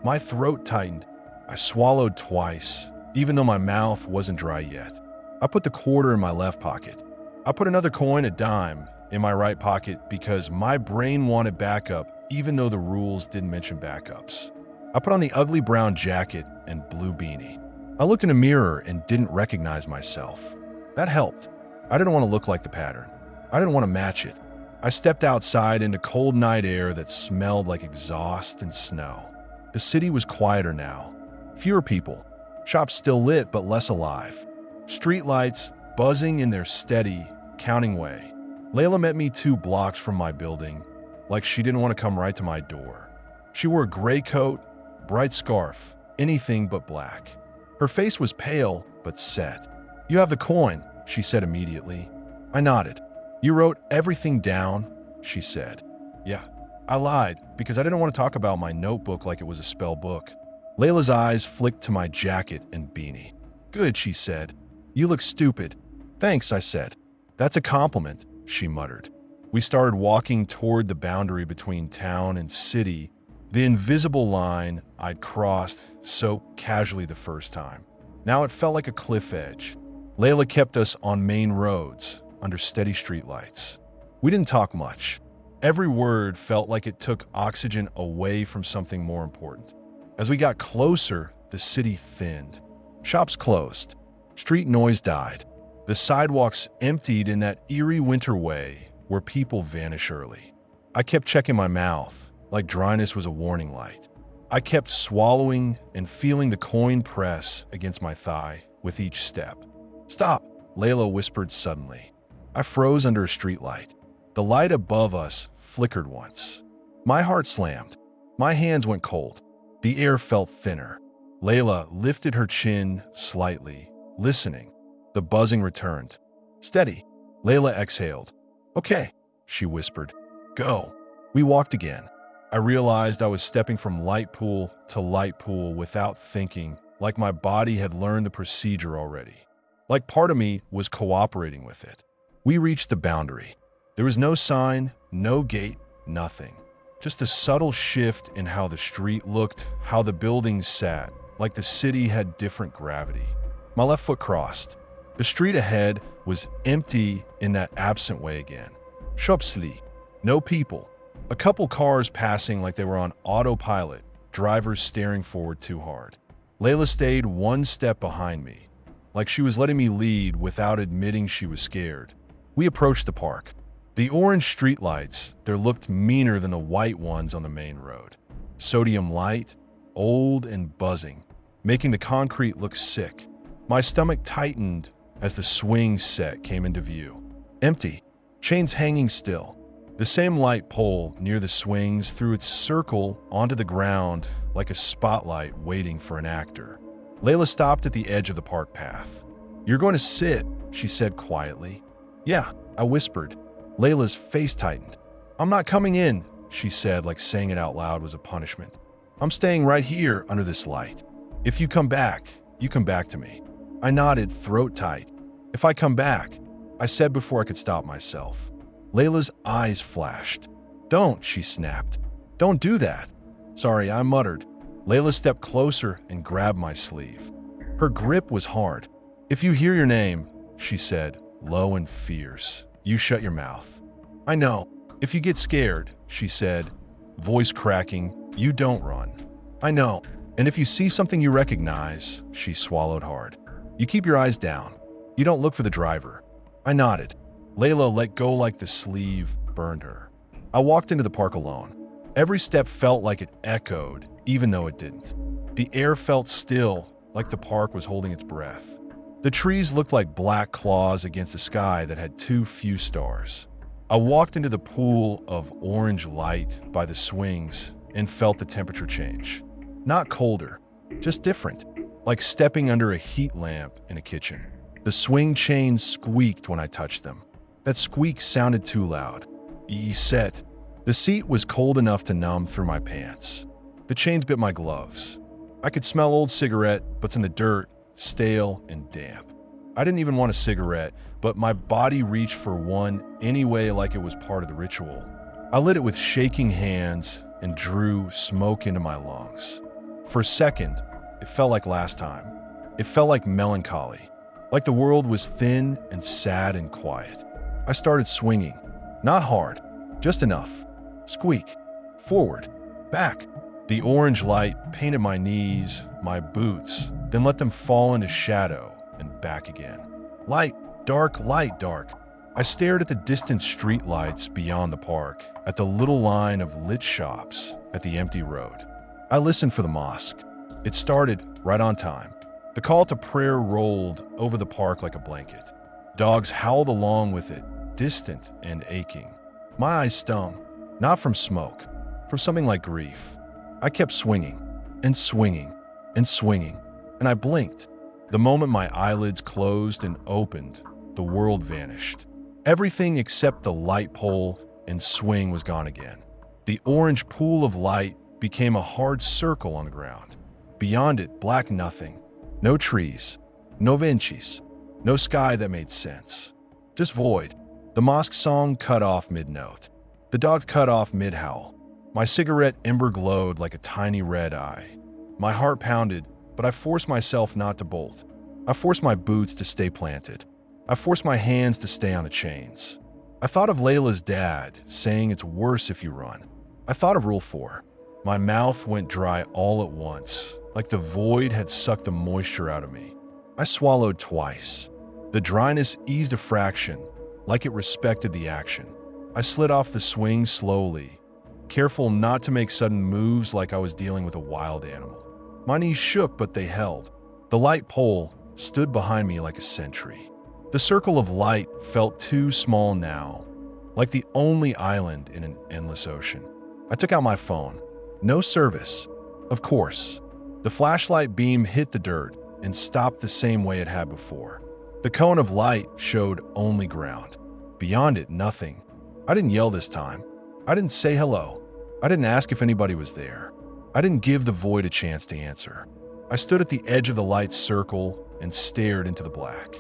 My throat tightened. I swallowed twice, even though my mouth wasn't dry yet. I put the quarter in my left pocket. I put another coin, a dime, in my right pocket because my brain wanted backup even though the rules didn't mention backups. I put on the ugly brown jacket and blue beanie. I looked in a mirror and didn't recognize myself. That helped. I didn't want to look like the pattern. I didn't want to match it. I stepped outside into cold night air that smelled like exhaust and snow. The city was quieter now. Fewer people. Shops still lit but less alive. Streetlights buzzing in their steady, counting way. Layla met me 2 blocks from my building, like she didn't want to come right to my door. She wore a gray coat, bright scarf, anything but black. Her face was pale but set. "You have the coin," she said immediately. I nodded. "You wrote everything down?" she said. "Yeah." I lied because I didn't want to talk about my notebook like it was a spell book. Layla's eyes flicked to my jacket and beanie. "Good," she said. "You look stupid." "Thanks," I said. "That's a compliment," she muttered. We started walking toward the boundary between town and city, the invisible line I'd crossed so casually the first time. Now it felt like a cliff edge. Layla kept us on main roads, under steady streetlights. We didn't talk much. Every word felt like it took oxygen away from something more important. As we got closer, the city thinned. Shops closed. Street noise died. The sidewalks emptied in that eerie winter way where people vanish early. I kept checking my mouth, like dryness was a warning light. I kept swallowing and feeling the coin press against my thigh with each step. "Stop," Layla whispered suddenly. I froze under a streetlight. The light above us flickered once. My heart slammed. My hands went cold. The air felt thinner. Layla lifted her chin slightly, listening. The buzzing returned. "Steady." Layla exhaled. "Okay," she whispered. "Go." We walked again. I realized I was stepping from light pool to light pool without thinking, like my body had learned the procedure already. Like part of me was cooperating with it. We reached the boundary. There was no sign, no gate, nothing. Just a subtle shift in how the street looked, how the buildings sat, like the city had different gravity. My left foot crossed. The street ahead was empty in that absent way again. Shopsli. No people. A couple cars passing like they were on autopilot, drivers staring forward too hard. Layla stayed 1 step behind me, like she was letting me lead without admitting she was scared. We approached the park. The orange streetlights, there looked meaner than the white ones on the main road. Sodium light, old and buzzing, making the concrete look sick. My stomach tightened as the swing set came into view. Empty. Chains hanging still. The same light pole near the swings threw its circle onto the ground like a spotlight waiting for an actor. Layla stopped at the edge of the park path. "You're going to sit," she said quietly. "Yeah," I whispered. Layla's face tightened. "I'm not coming in," she said, like saying it out loud was a punishment. "I'm staying right here under this light. If you come back, you come back to me." I nodded, throat tight. "If I come back," I said before I could stop myself. Layla's eyes flashed. "Don't," she snapped. "Don't do that." "Sorry," I muttered. Layla stepped closer and grabbed my sleeve. Her grip was hard. "If you hear your name," she said, low and fierce, "you shut your mouth." "I know. If you get scared," she said, voice cracking, "you don't run." "I know. And if you see something you recognize," she swallowed hard, "you keep your eyes down. You don't look for the driver." I nodded. Layla let go like the sleeve burned her. I walked into the park alone. Every step felt like it echoed, even though it didn't. The air felt still, like the park was holding its breath. The trees looked like black claws against a sky that had too few stars. I walked into the pool of orange light by the swings and felt the temperature change. Not colder, just different, like stepping under a heat lamp in a kitchen. The swing chains squeaked when I touched them. That squeak sounded too loud. Set. The seat was cold enough to numb through my pants. The chains bit my gloves. I could smell old cigarette butts in the dirt, stale and damp. I didn't even want a cigarette, but my body reached for one anyway, like it was part of the ritual. I lit it with shaking hands and drew smoke into my lungs. For a second, it felt like last time. It felt like melancholy, like the world was thin and sad and quiet. I started swinging. Not hard, just enough. Squeak. Forward. Back. The orange light painted my knees, my boots, then let them fall into shadow and back again. Light, dark, light, dark. I stared at the distant streetlights beyond the park, at the little line of lit shops, at the empty road. I listened for the mosque. It started right on time. The call to prayer rolled over the park like a blanket. Dogs howled along with it, distant and aching. My eyes stung, not from smoke, from something like grief. I kept swinging and swinging and swinging, and I blinked. The moment my eyelids closed and opened, the world vanished. Everything except the light pole and swing was gone again. The orange pool of light became a hard circle on the ground. Beyond it, black nothing. No trees, no benches, no sky that made sense. Just void. The mosque song cut off mid-note. The dogs cut off mid-howl. My cigarette ember glowed like a tiny red eye. My heart pounded, but I forced myself not to bolt. I forced my boots to stay planted. I forced my hands to stay on the chains. I thought of Layla's dad saying it's worse if you run. I thought of Rule 4. My mouth went dry all at once, like the void had sucked the moisture out of me. I swallowed twice. The dryness eased a fraction, like it respected the action. I slid off the swing slowly, careful not to make sudden moves like I was dealing with a wild animal. My knees shook, but they held. The light pole stood behind me like a sentry. The circle of light felt too small now, like the only island in an endless ocean. I took out my phone. No service. Of course. The flashlight beam hit the dirt and stopped the same way it had before. The cone of light showed only ground. Beyond it, nothing. I didn't yell this time. I didn't say hello. I didn't ask if anybody was there. I didn't give the void a chance to answer. I stood at the edge of the light circle and stared into the black.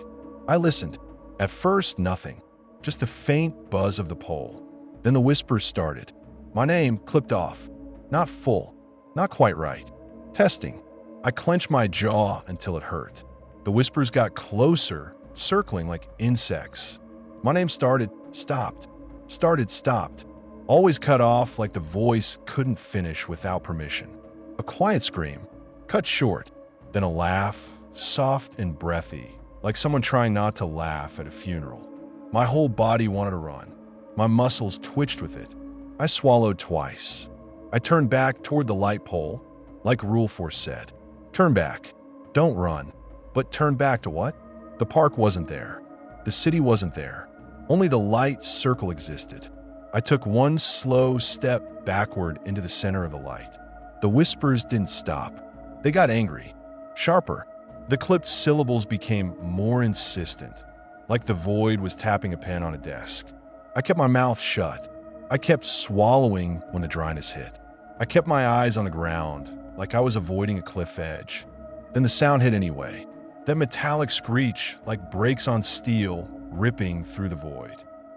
I listened. At first, nothing. Just the faint buzz of the pole. Then the whispers started. My name clipped off. Not full. Not quite right. Testing. I clenched my jaw until it hurt. The whispers got closer, circling like insects. My name started, stopped. Started, stopped. Always cut off like the voice couldn't finish without permission. A quiet scream, cut short. Then a laugh, soft and breathy, like someone trying not to laugh at a funeral. My whole body wanted to run. My muscles twitched with it. I swallowed twice. I turned back toward the light pole, like Rule 4 said. Turn back. Don't run. But turn back to what? The park wasn't there. The city wasn't there. Only the light circle existed. I took one slow step backward into the center of the light. The whispers didn't stop. They got angry, sharper. The clipped syllables became more insistent, like the void was tapping a pen on a desk. I kept my mouth shut. I kept swallowing when the dryness hit. I kept my eyes on the ground, like I was avoiding a cliff edge. Then the sound hit anyway. That metallic screech, like brakes on steel, ripping through the void.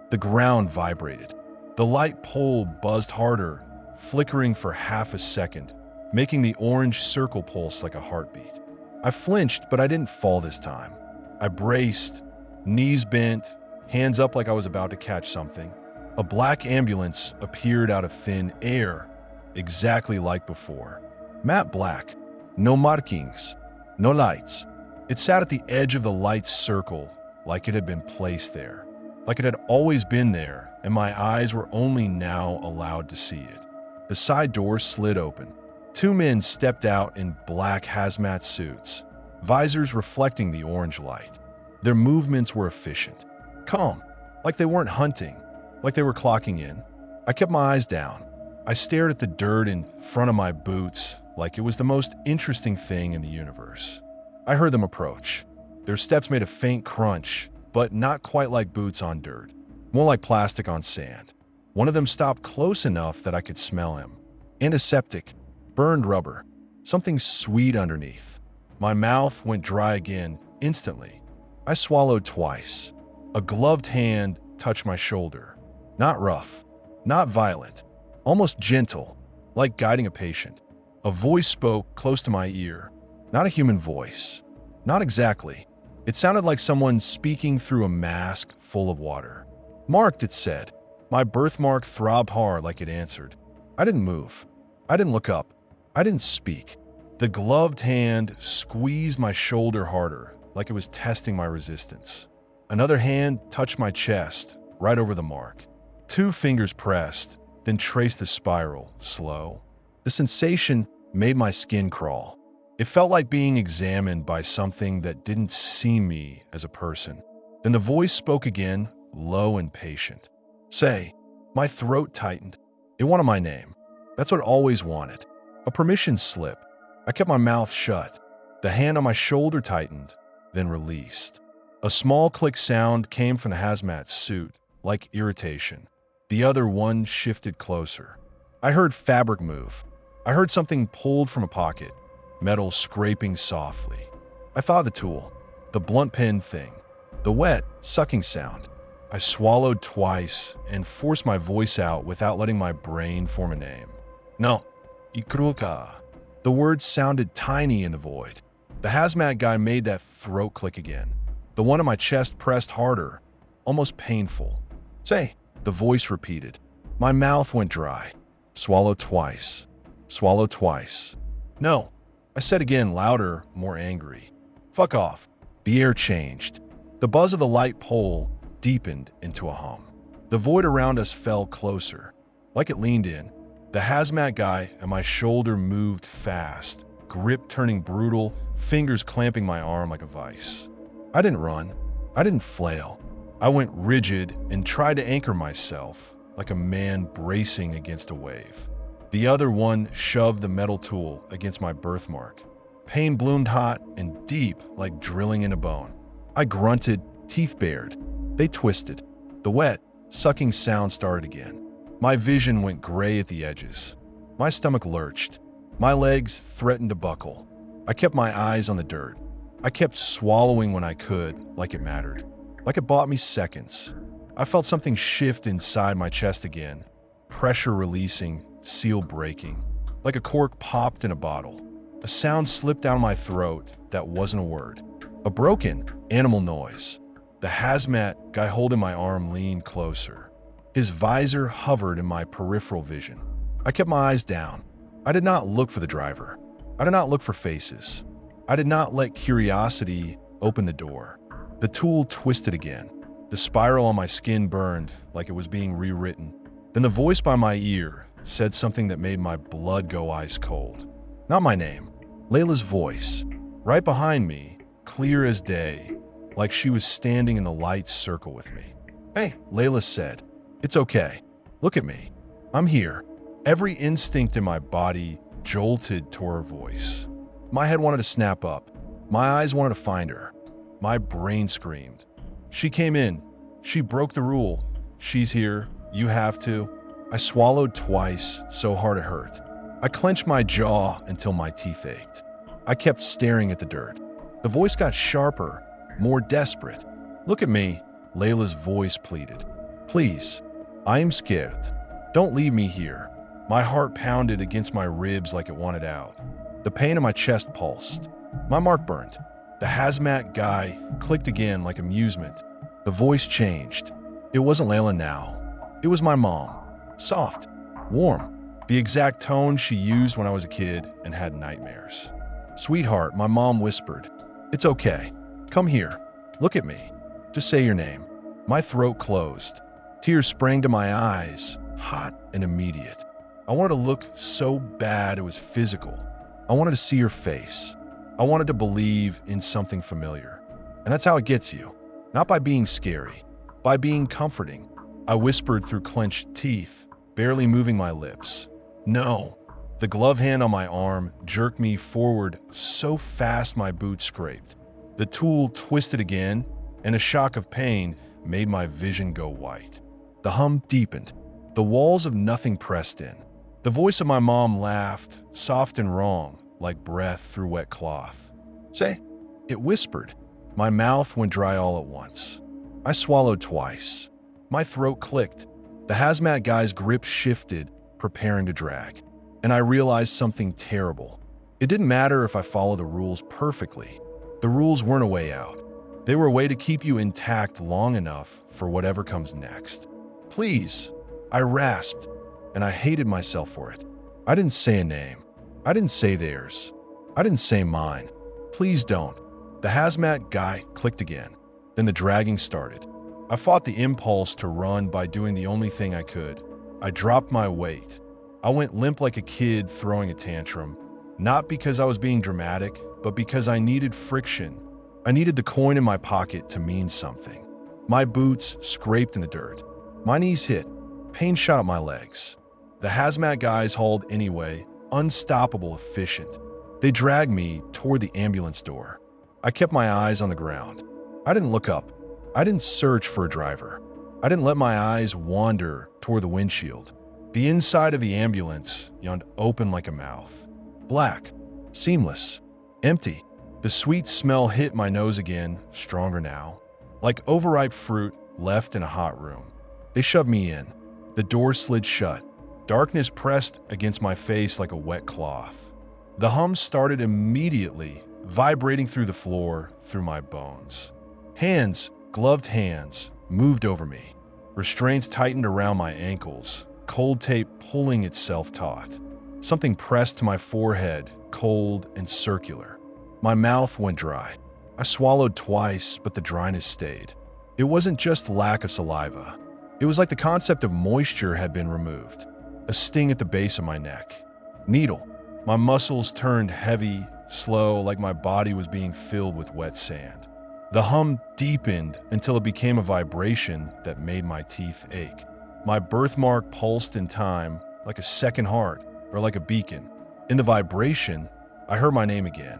The ground vibrated. The light pole buzzed harder, flickering for half a second, making the orange circle pulse like a heartbeat. I flinched, but I didn't fall this time. I braced, knees bent, hands up like I was about to catch something. A black ambulance appeared out of thin air, exactly like before. Matte black, no markings, no lights. It sat at the edge of the light circle, like it had been placed there, like it had always been there, and my eyes were only now allowed to see it. The side door slid open. Two men stepped out in black hazmat suits, visors reflecting the orange light. Their movements were efficient, calm, like they weren't hunting, like they were clocking in. I kept my eyes down. I stared at the dirt in front of my boots like it was the most interesting thing in the universe. I heard them approach. Their steps made a faint crunch, but not quite like boots on dirt, more like plastic on sand. One of them stopped close enough that I could smell him. Antiseptic, burned rubber, something sweet underneath. My mouth went dry again instantly. I swallowed twice. A gloved hand touched my shoulder. Not rough, not violent, almost gentle, like guiding a patient. A voice spoke close to my ear. Not a human voice. Not exactly. It sounded like someone speaking through a mask full of water. Marked, it said. My birthmark throbbed hard like it answered. I didn't move. I didn't look up. I didn't speak. The gloved hand squeezed my shoulder harder, like it was testing my resistance. Another hand touched my chest, right over the mark. 2 fingers pressed, then traced the spiral, slow. The sensation made my skin crawl. It felt like being examined by something that didn't see me as a person. Then the voice spoke again, low and patient. Say, my throat tightened. It wanted my name. That's what it always wanted. A permission slip. I kept my mouth shut. The hand on my shoulder tightened, then released. A small click sound came from the hazmat suit, like irritation. The other one shifted closer. I heard fabric move. I heard something pulled from a pocket, metal scraping softly. I thought of the tool, the blunt pen thing, the wet, sucking sound. I swallowed twice and forced my voice out without letting my brain form a name. No, Ikruka. The words sounded tiny in the void. The hazmat guy made that throat click again. The one in my chest pressed harder, almost painful. Say, the voice repeated. My mouth went dry. Swallow twice. Swallow twice. No, I said again, louder, more angry. Fuck off. The air changed. The buzz of the light pole deepened into a hum. The void around us fell closer, like it leaned in. The hazmat guy and my shoulder moved fast, grip turning brutal, fingers clamping my arm like a vice. I didn't run. I didn't flail. I went rigid and tried to anchor myself, like a man bracing against a wave. The other one shoved the metal tool against my birthmark. Pain bloomed hot and deep, like drilling in a bone. I grunted, teeth bared. They twisted. The wet, sucking sound started again. My vision went gray at the edges. My stomach lurched. My legs threatened to buckle. I kept my eyes on the dirt. I kept swallowing when I could, like it mattered. Like it bought me seconds. I felt something shift inside my chest again. Pressure releasing, seal breaking. Like a cork popped in a bottle. A sound slipped down my throat that wasn't a word. A broken, animal noise. The hazmat guy holding my arm leaned closer. His visor hovered in my peripheral vision. I kept my eyes down. I did not look for the driver. I did not look for faces. I did not let curiosity open the door. The tool twisted again. The spiral on my skin burned like it was being rewritten. Then the voice by my ear said something that made my blood go ice cold. Not my name. Layla's voice. Right behind me, clear as day, like she was standing in the light circle with me. Hey, Layla said. It's okay. Look at me. I'm here. Every instinct in my body jolted to her voice. My head wanted to snap up. My eyes wanted to find her. My brain screamed. She came in. She broke the rule. She's here. You have to. I swallowed twice, so hard it hurt. I clenched my jaw until my teeth ached. I kept staring at the dirt. The voice got sharper, more desperate. Look at me, Layla's voice pleaded. Please, I am scared. Don't leave me here. My heart pounded against my ribs like it wanted out. The pain in my chest pulsed. My mark burned. The hazmat guy clicked again like amusement. The voice changed. It wasn't Layla now. It was my mom. Soft, warm, the exact tone she used when I was a kid and had nightmares. Sweetheart, my mom whispered. It's okay. Come here. Look at me. Just say your name. My throat closed. Tears sprang to my eyes, hot and immediate. I wanted to look so bad it was physical. I wanted to see her face. I wanted to believe in something familiar. And that's how it gets you. Not by being scary, by being comforting. I whispered through clenched teeth, barely moving my lips. No. The glove hand on my arm jerked me forward so fast my boot scraped. The tool twisted again, and a shock of pain made my vision go white. The hum deepened. The walls of nothing pressed in. The voice of my mom laughed, soft and wrong, like breath through wet cloth. Say, it whispered. My mouth went dry all at once. I swallowed twice. My throat clicked. The hazmat guy's grip shifted, preparing to drag. And I realized something terrible. It didn't matter if I followed the rules perfectly. The rules weren't a way out. They were a way to keep you intact long enough for whatever comes next. Please, I rasped, and I hated myself for it. I didn't say a name. I didn't say theirs. I didn't say mine. Please don't. The hazmat guy clicked again. Then the dragging started. I fought the impulse to run by doing the only thing I could. I dropped my weight. I went limp like a kid throwing a tantrum, not because I was being dramatic, but because I needed friction. I needed the coin in my pocket to mean something. My boots scraped in the dirt. My knees hit. Pain shot up my legs. The hazmat guys hauled anyway, unstoppable, efficient. They dragged me toward the ambulance door. I kept my eyes on the ground. I didn't look up. I didn't search for a driver. I didn't let my eyes wander toward the windshield. The inside of the ambulance yawned open like a mouth. Black, seamless, empty. The sweet smell hit my nose again, stronger now. Like overripe fruit left in a hot room. They shoved me in. The door slid shut. Darkness pressed against my face like a wet cloth. The hum started immediately, vibrating through the floor, through my bones. Hands, gloved hands, moved over me. Restraints tightened around my ankles, cold tape pulling itself taut. Something pressed to my forehead, cold and circular. My mouth went dry. I swallowed twice, but the dryness stayed. It wasn't just lack of saliva. It was like the concept of moisture had been removed. A sting at the base of my neck. Needle. My muscles turned heavy, slow, like my body was being filled with wet sand. The hum deepened until it became a vibration that made my teeth ache. My birthmark pulsed in time, like a second heart, or like a beacon. In the vibration, I heard my name again.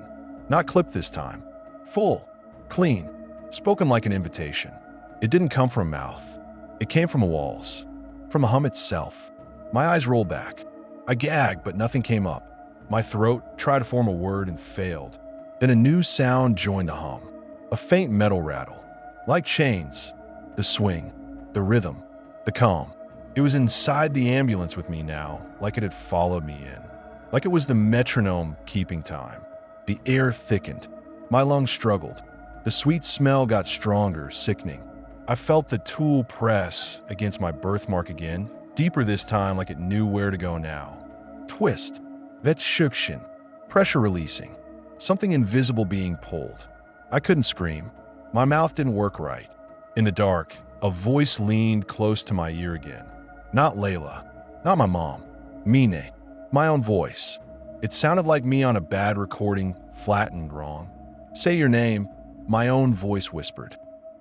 Not clipped this time. Full, clean, spoken like an invitation. It didn't come from a mouth. It came from the walls, from the hum itself. My eyes rolled back. I gagged, but nothing came up. My throat tried to form a word and failed. Then a new sound joined the hum. A faint metal rattle. Like chains. The swing. The rhythm. The calm. It was inside the ambulance with me now, like it had followed me in. Like it was the metronome keeping time. The air thickened. My lungs struggled. The sweet smell got stronger, sickening. I felt the tool press against my birthmark again, deeper this time like it knew where to go now. Twist. Vetsuction. Pressure releasing. Something invisible being pulled. I couldn't scream. My mouth didn't work right. In the dark, a voice leaned close to my ear again. Not Layla. Not my mom. Mine. My own voice. It sounded like me on a bad recording, flattened wrong. Say your name, my own voice whispered.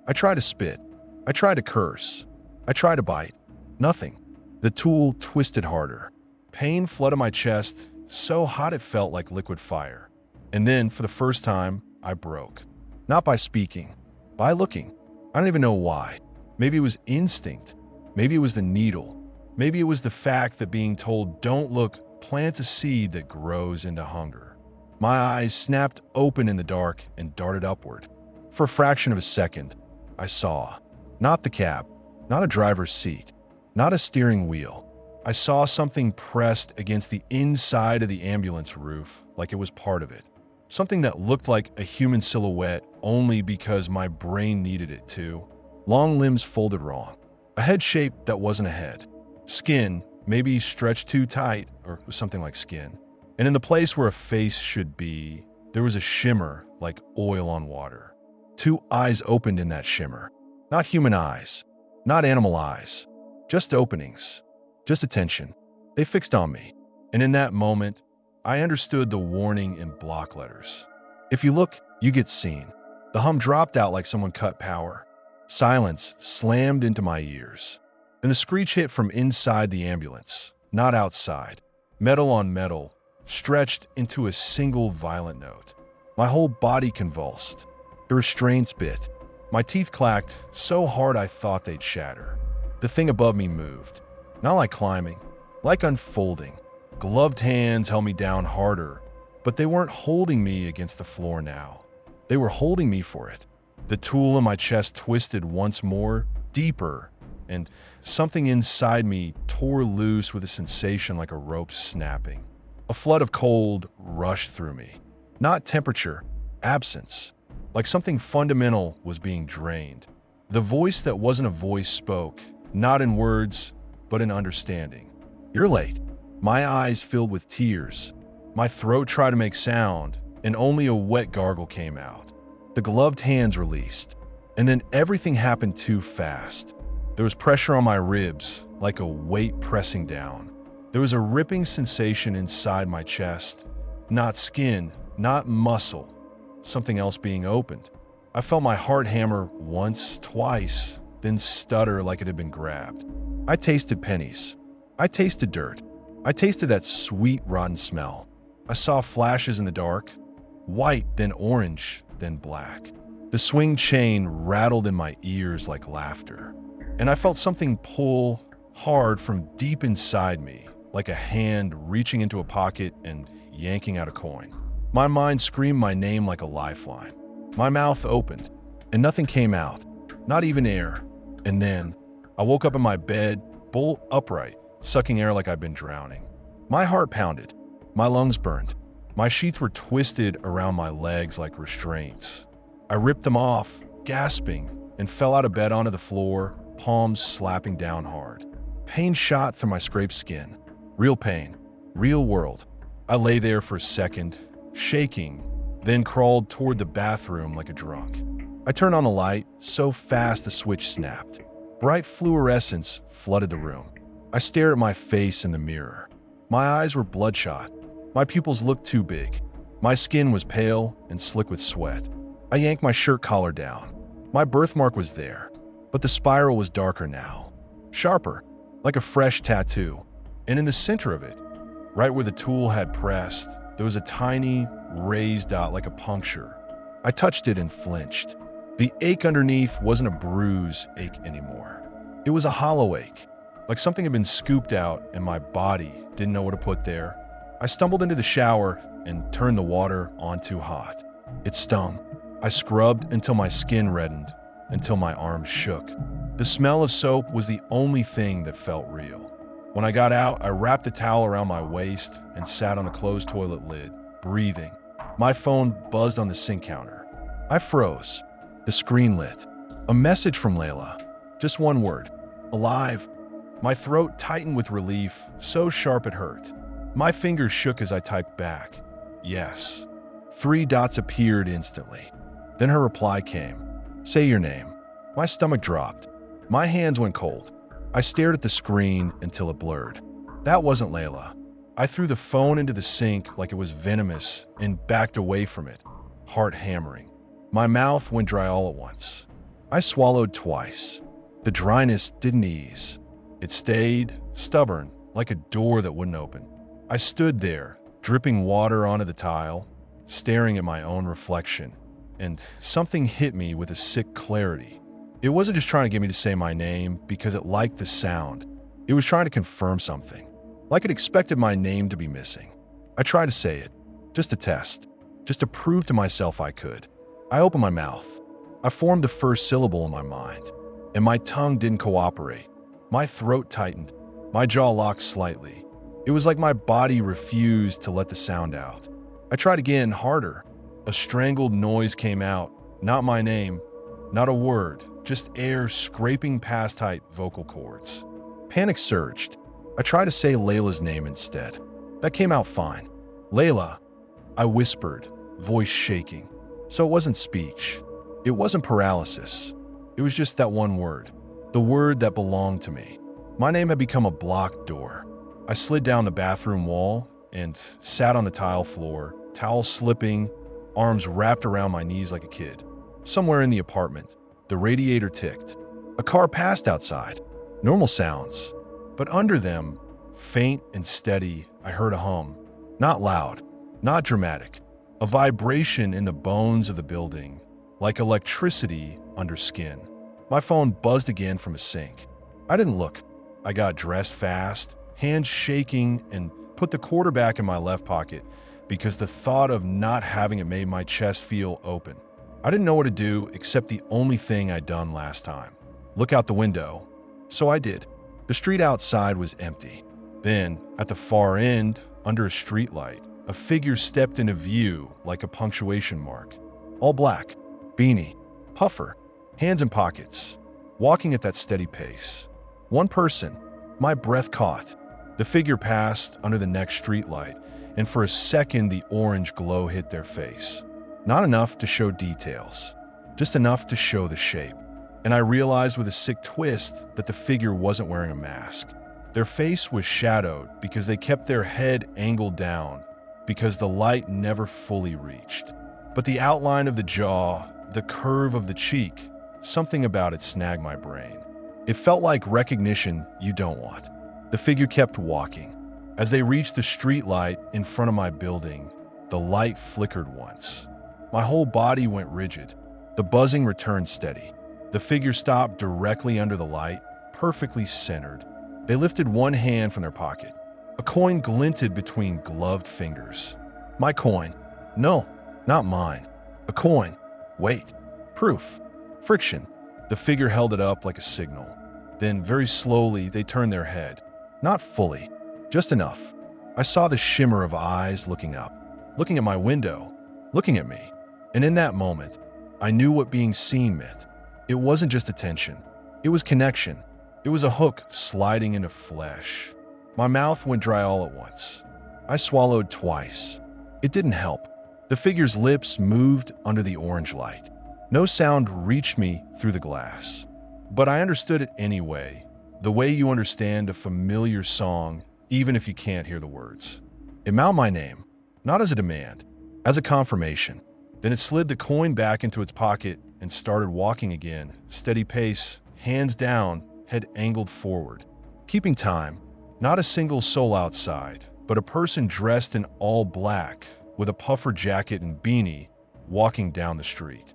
I tried to spit. I tried to curse. I tried to bite. Nothing. The tool twisted harder. Pain flooded my chest, so hot it felt like liquid fire. And then, for the first time, I broke. Not by speaking, by looking. I don't even know why. Maybe it was instinct. Maybe it was the needle. Maybe it was the fact that being told, don't look, plants a seed that grows into hunger. My eyes snapped open in the dark and darted upward. For a fraction of a second, I saw. Not the cab, not a driver's seat, not a steering wheel. I saw something pressed against the inside of the ambulance roof like it was part of it. Something that looked like a human silhouette only because my brain needed it to. Long limbs folded wrong. A head shape that wasn't a head. Skin, maybe stretched too tight, or something like skin. And in the place where a face should be, there was a shimmer like oil on water. Two eyes opened in that shimmer. Not human eyes, not animal eyes, just openings, just attention. They fixed on me. And in that moment, I understood the warning in block letters. If you look, you get seen. The hum dropped out like someone cut power. Silence slammed into my ears. And the screech hit from inside the ambulance, not outside. Metal on metal, stretched into a single violent note. My whole body convulsed. The restraints bit. My teeth clacked so hard I thought they'd shatter. The thing above me moved. Not like climbing, like unfolding. Gloved hands held me down harder, but they weren't holding me against the floor now. They were holding me for it. The tool in my chest twisted once more, deeper, and something inside me tore loose with a sensation like a rope snapping. A flood of cold rushed through me. Not temperature, absence. Like something fundamental was being drained. The voice that wasn't a voice spoke, not in words, but in understanding. You're late. My eyes filled with tears. My throat tried to make sound, and only a wet gargle came out. The gloved hands released, and then everything happened too fast. There was pressure on my ribs, like a weight pressing down. There was a ripping sensation inside my chest. Not skin, not muscle. Something else being opened. I felt my heart hammer once, twice, then stutter like it had been grabbed. I tasted pennies. I tasted dirt. I tasted that sweet, rotten smell. I saw flashes in the dark. White, then orange, then black. The swing chain rattled in my ears like laughter. And I felt something pull hard from deep inside me, like a hand reaching into a pocket and yanking out a coin. My mind screamed my name like a lifeline. My mouth opened, and nothing came out, not even air. And then I woke up in my bed, bolt upright, sucking air like I'd been drowning. My heart pounded. My lungs burned. My sheets were twisted around my legs like restraints. I ripped them off, gasping, and fell out of bed onto the floor, palms slapping down hard. Pain shot through my scraped skin. Real pain. Real world. I lay there for a second, shaking, then crawled toward the bathroom like a drunk. I turned on the light, so fast the switch snapped. Bright fluorescence flooded the room. I stared at my face in the mirror. My eyes were bloodshot. My pupils looked too big. My skin was pale and slick with sweat. I yanked my shirt collar down. My birthmark was there, but the spiral was darker now. Sharper, like a fresh tattoo. And in the center of it, right where the tool had pressed, there was a tiny, raised dot like a puncture. I touched it and flinched. The ache underneath wasn't a bruise ache anymore. It was a hollow ache, like something had been scooped out and my body didn't know what to put there. I stumbled into the shower and turned the water on too hot. It stung. I scrubbed until my skin reddened, until my arms shook. The smell of soap was the only thing that felt real. When I got out, I wrapped a towel around my waist and sat on the closed toilet lid, breathing. My phone buzzed on the sink counter. I froze. The screen lit. A message from Layla. Just one word. Alive. My throat tightened with relief, so sharp it hurt. My fingers shook as I typed back. Yes. 3 dots appeared instantly. Then her reply came. Say your name. My stomach dropped. My hands went cold. I stared at the screen until it blurred. That wasn't Layla. I threw the phone into the sink like it was venomous and backed away from it, heart hammering. My mouth went dry all at once. I swallowed twice. The dryness didn't ease. It stayed, stubborn, like a door that wouldn't open. I stood there, dripping water onto the tile, staring at my own reflection, and something hit me with a sick clarity. It wasn't just trying to get me to say my name because it liked the sound. It was trying to confirm something, like it expected my name to be missing. I tried to say it, just to test, just to prove to myself I could. I opened my mouth. I formed the first syllable in my mind, and my tongue didn't cooperate. My throat tightened. My jaw locked slightly. It was like my body refused to let the sound out. I tried again, harder. A strangled noise came out. Not my name, not a word, just air scraping past tight vocal cords. Panic surged. I tried to say Layla's name instead. That came out fine. Layla, I whispered, voice shaking. So it wasn't speech. It wasn't paralysis. It was just that one word. The word that belonged to me. My name had become a blocked door. I slid down the bathroom wall and sat on the tile floor, towel slipping, arms wrapped around my knees like a kid. Somewhere in the apartment, the radiator ticked. A car passed outside. Normal sounds. But under them, faint and steady, I heard a hum. Not loud, not dramatic. A vibration in the bones of the building, like electricity under skin. My phone buzzed again from a sink. I didn't look. I got dressed fast, hands shaking, and put the quarterback in my left pocket because the thought of not having it made my chest feel open. I didn't know what to do except the only thing I'd done last time. Look out the window. So I did. The street outside was empty. Then, at the far end, under a streetlight, a figure stepped into view like a punctuation mark. All black, beanie, puffer, hands in pockets, walking at that steady pace. One person. My breath caught. The figure passed under the next streetlight, and for a second the orange glow hit their face. Not enough to show details, just enough to show the shape. And I realized with a sick twist that the figure wasn't wearing a mask. Their face was shadowed because they kept their head angled down, because the light never fully reached. But the outline of the jaw, the curve of the cheek, something about it snagged my brain. It felt like recognition you don't want. The figure kept walking. As they reached the street light in front of my building, the light flickered once. My whole body went rigid. The buzzing returned steady. The figure stopped directly under the light, perfectly centered. They lifted one hand from their pocket. A coin glinted between gloved fingers. My coin. No, not mine. A coin. Wait. Proof. Friction. The figure held it up like a signal. Then, very slowly, they turned their head. Not fully. Just enough. I saw the shimmer of eyes looking up, looking at my window, looking at me. And in that moment, I knew what being seen meant. It wasn't just attention. It was connection. It was a hook sliding into flesh. My mouth went dry all at once. I swallowed twice. It didn't help. The figure's lips moved under the orange light. No sound reached me through the glass. But I understood it anyway, the way you understand a familiar song, even if you can't hear the words. It mouthed my name, not as a demand, as a confirmation. Then it slid the coin back into its pocket and started walking again, steady pace, hands down, head angled forward. Keeping time, not a single soul outside, but a person dressed in all black, with a puffer jacket and beanie, walking down the street.